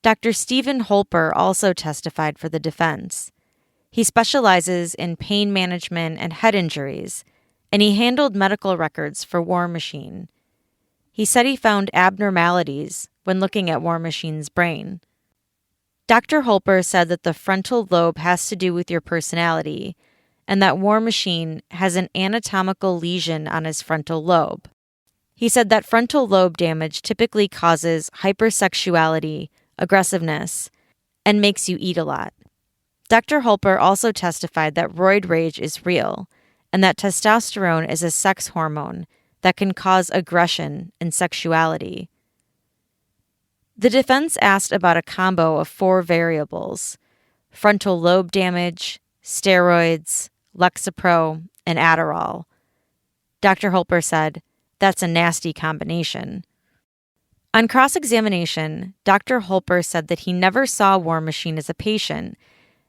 Dr. Stephen Holper also testified for the defense. He specializes in pain management and head injuries, and he handled medical records for War Machine. He said he found abnormalities when looking at War Machine's brain. Dr. Holper said that the frontal lobe has to do with your personality, and that War Machine has an anatomical lesion on his frontal lobe. He said that frontal lobe damage typically causes hypersexuality, aggressiveness, and makes you eat a lot. Dr. Holper also testified that roid rage is real, and that testosterone is a sex hormone that can cause aggression and sexuality. The defense asked about a combo of 4 variables: frontal lobe damage, steroids, Lexapro, and Adderall. Dr. Holper said, "That's a nasty combination." On cross-examination, Dr. Holper said that he never saw War Machine as a patient,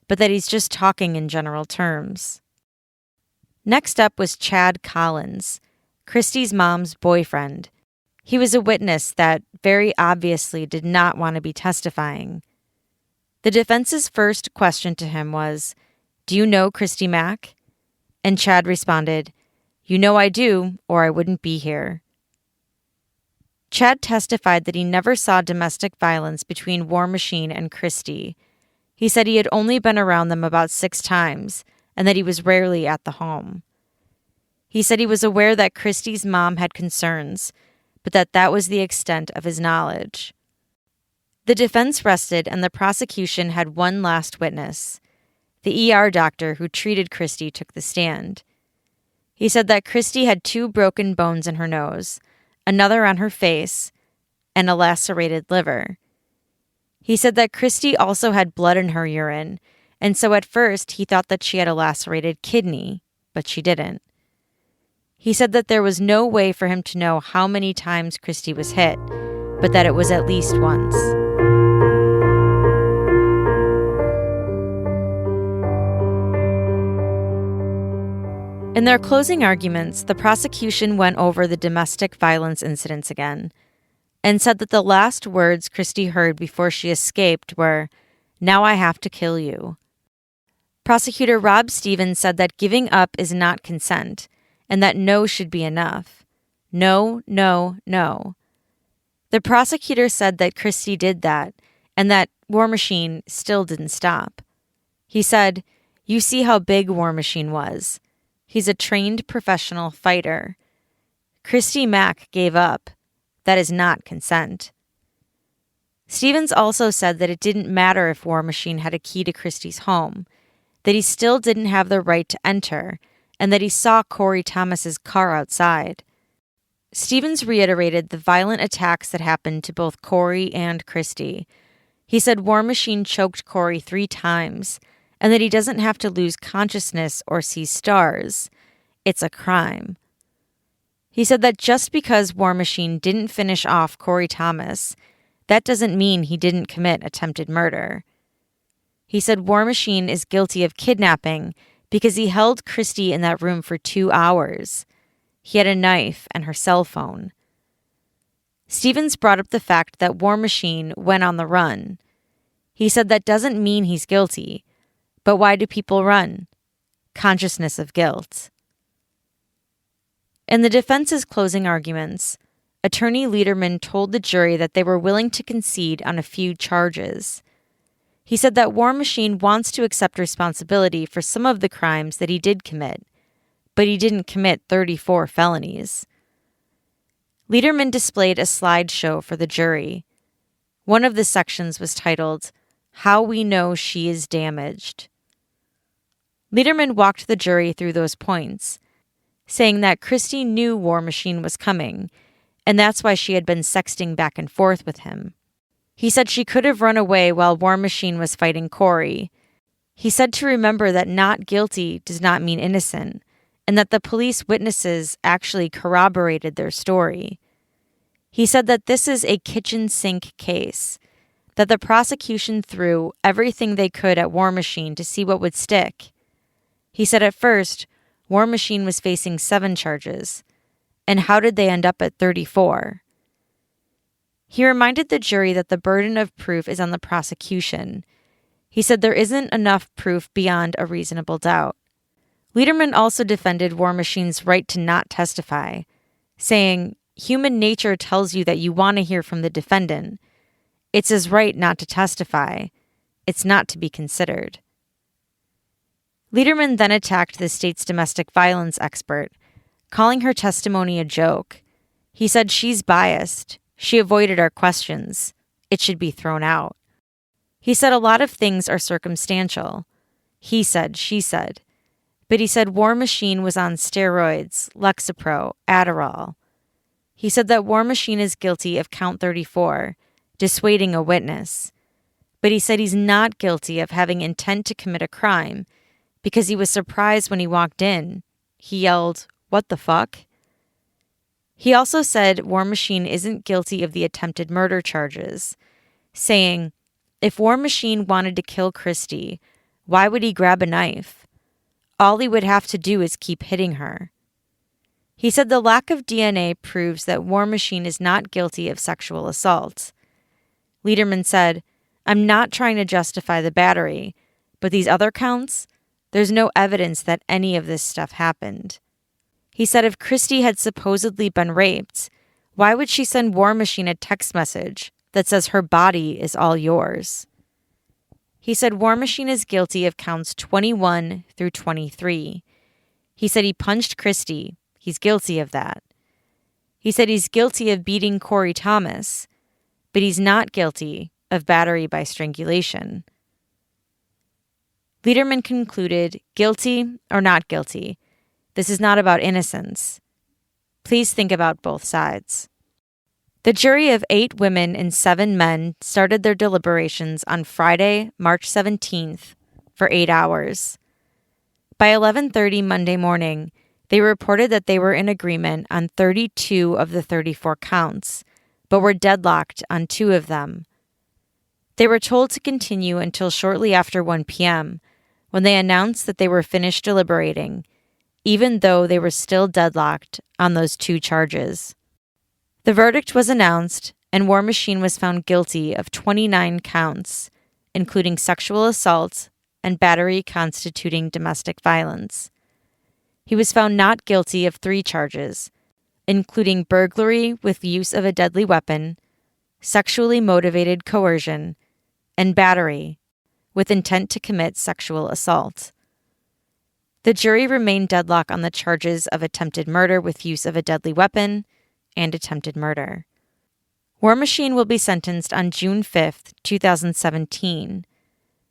but that he's just talking in general terms. Next up was Chad Collins, Christy's mom's boyfriend. He was a witness that very obviously did not want to be testifying. The defense's first question to him was, "Do you know Christy Mack?" And Chad responded, "You know I do, or I wouldn't be here." Chad testified that he never saw domestic violence between War Machine and Christy. He said he had only been around them about 6 times, and that he was rarely at the home. He said he was aware that Christy's mom had concerns, but that was the extent of his knowledge. The defense rested, and the prosecution had one last witness. The ER doctor who treated Christy took the stand. He said that Christy had 2 broken bones in her nose, another on her face, and a lacerated liver. He said that Christy also had blood in her urine, and so at first he thought that she had a lacerated kidney, but she didn't. He said that there was no way for him to know how many times Christy was hit, but that it was at least once. In their closing arguments, the prosecution went over the domestic violence incidents again and said that the last words Christy heard before she escaped were, "Now I have to kill you." Prosecutor Rob Stevens said that giving up is not consent and that no should be enough. No, no, no. The prosecutor said that Christy did that and that War Machine still didn't stop. He said, "You see how big War Machine was. He's a trained professional fighter. Christy Mack gave up. That is not consent." Stevens also said that it didn't matter if War Machine had a key to Christy's home, that he still didn't have the right to enter, and that he saw Corey Thomas's car outside. Stevens reiterated the violent attacks that happened to both Corey and Christy. He said War Machine choked Corey 3 times, and that he doesn't have to lose consciousness or see stars. It's a crime. He said that just because War Machine didn't finish off Corey Thomas, that doesn't mean he didn't commit attempted murder. He said War Machine is guilty of kidnapping because he held Christy in that room for 2 hours. He had a knife and her cell phone. Stevens brought up the fact that War Machine went on the run. He said that doesn't mean he's guilty. But why do people run? Consciousness of guilt. In the defense's closing arguments, Attorney Lederman told the jury that they were willing to concede on a few charges. He said that War Machine wants to accept responsibility for some of the crimes that he did commit, but he didn't commit 34 felonies. Lederman displayed a slideshow for the jury. One of the sections was titled, "How We Know She Is Damaged." Lederman walked the jury through those points, saying that Christy knew War Machine was coming, and that's why she had been sexting back and forth with him. He said she could have run away while War Machine was fighting Corey. He said to remember that not guilty does not mean innocent, and that the police witnesses actually corroborated their story. He said that this is a kitchen sink case, that the prosecution threw everything they could at War Machine to see what would stick. He said at first, War Machine was facing 7 charges, and how did they end up at 34? He reminded the jury that the burden of proof is on the prosecution. He said there isn't enough proof beyond a reasonable doubt. Lederman also defended War Machine's right to not testify, saying, "Human nature tells you that you want to hear from the defendant. It's his right not to testify. It's not to be considered." Lederman then attacked the state's domestic violence expert, calling her testimony a joke. He said she's biased. She avoided our questions. It should be thrown out. He said a lot of things are circumstantial. He said, she said. But he said War Machine was on steroids, Lexapro, Adderall. He said that War Machine is guilty of count 34, dissuading a witness. But he said he's not guilty of having intent to commit a crime because he was surprised when he walked in. He yelled, "What the fuck?" He also said War Machine isn't guilty of the attempted murder charges, saying, if War Machine wanted to kill Christy, why would he grab a knife? All he would have to do is keep hitting her. He said the lack of DNA proves that War Machine is not guilty of sexual assault. Lederman said, I'm not trying to justify the battery, but these other counts, there's no evidence that any of this stuff happened. He said if Christy had supposedly been raped, why would she send War Machine a text message that says her body is all yours? He said War Machine is guilty of counts 21 through 23. He said he punched Christy. He's guilty of that. He said he's guilty of beating Corey Thomas, but he's not guilty of battery by strangulation. Lederman concluded, guilty or not guilty, this is not about innocence. Please think about both sides. The jury of 8 women and 7 men started their deliberations on Friday, March 17th, for 8 hours. By 11:30 Monday morning, they reported that they were in agreement on 32 of the 34 counts, but were deadlocked on 2 of them. They were told to continue until shortly after 1 p.m., when they announced that they were finished deliberating, even though they were still deadlocked on those 2 charges. The verdict was announced, and War Machine was found guilty of 29 counts, including sexual assault and battery constituting domestic violence. He was found not guilty of 3 charges, including burglary with use of a deadly weapon, sexually motivated coercion, and battery with intent to commit sexual assault. The jury remained deadlocked on the charges of attempted murder with use of a deadly weapon and attempted murder. War Machine will be sentenced on June 5th, 2017.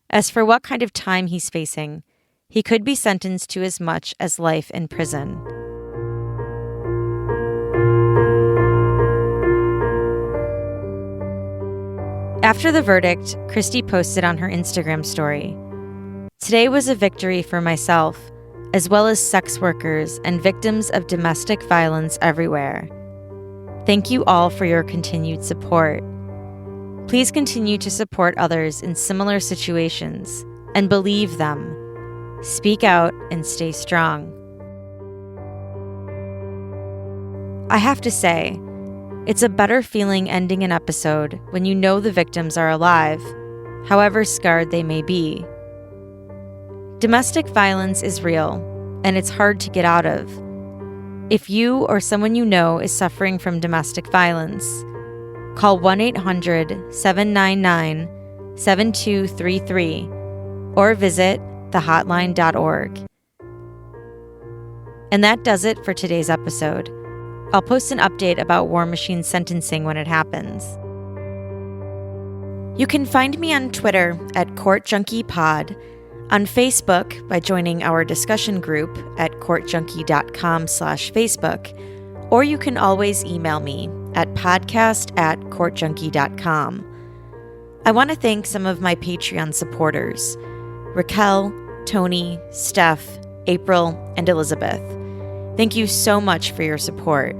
As for what kind of time he's facing, he could be sentenced to as much as life in prison. After the verdict, Christy posted on her Instagram story, "Today was a victory for myself, as well as sex workers and victims of domestic violence everywhere. Thank you all for your continued support. Please continue to support others in similar situations and believe them. Speak out and stay strong." I have to say, it's a better feeling ending an episode when you know the victims are alive, however scarred they may be. Domestic violence is real, and it's hard to get out of. If you or someone you know is suffering from domestic violence, call 1-800-799-7233 or visit thehotline.org. And that does it for today's episode. I'll post an update about War Machine's sentencing when it happens. You can find me on Twitter at CourtJunkiePod, on Facebook by joining our discussion group at courtjunkie.com/Facebook, or you can always email me at podcast@courtjunkie.com. I want to thank some of my Patreon supporters, Raquel, Tony, Steph, April, and Elizabeth. Thank you so much for your support.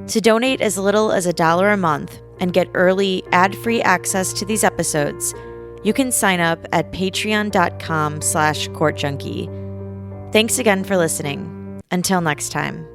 To donate as little as $1 a month and get early, ad-free access to these episodes, you can sign up at patreon.com/courtjunkie. Thanks again for listening. Until next time.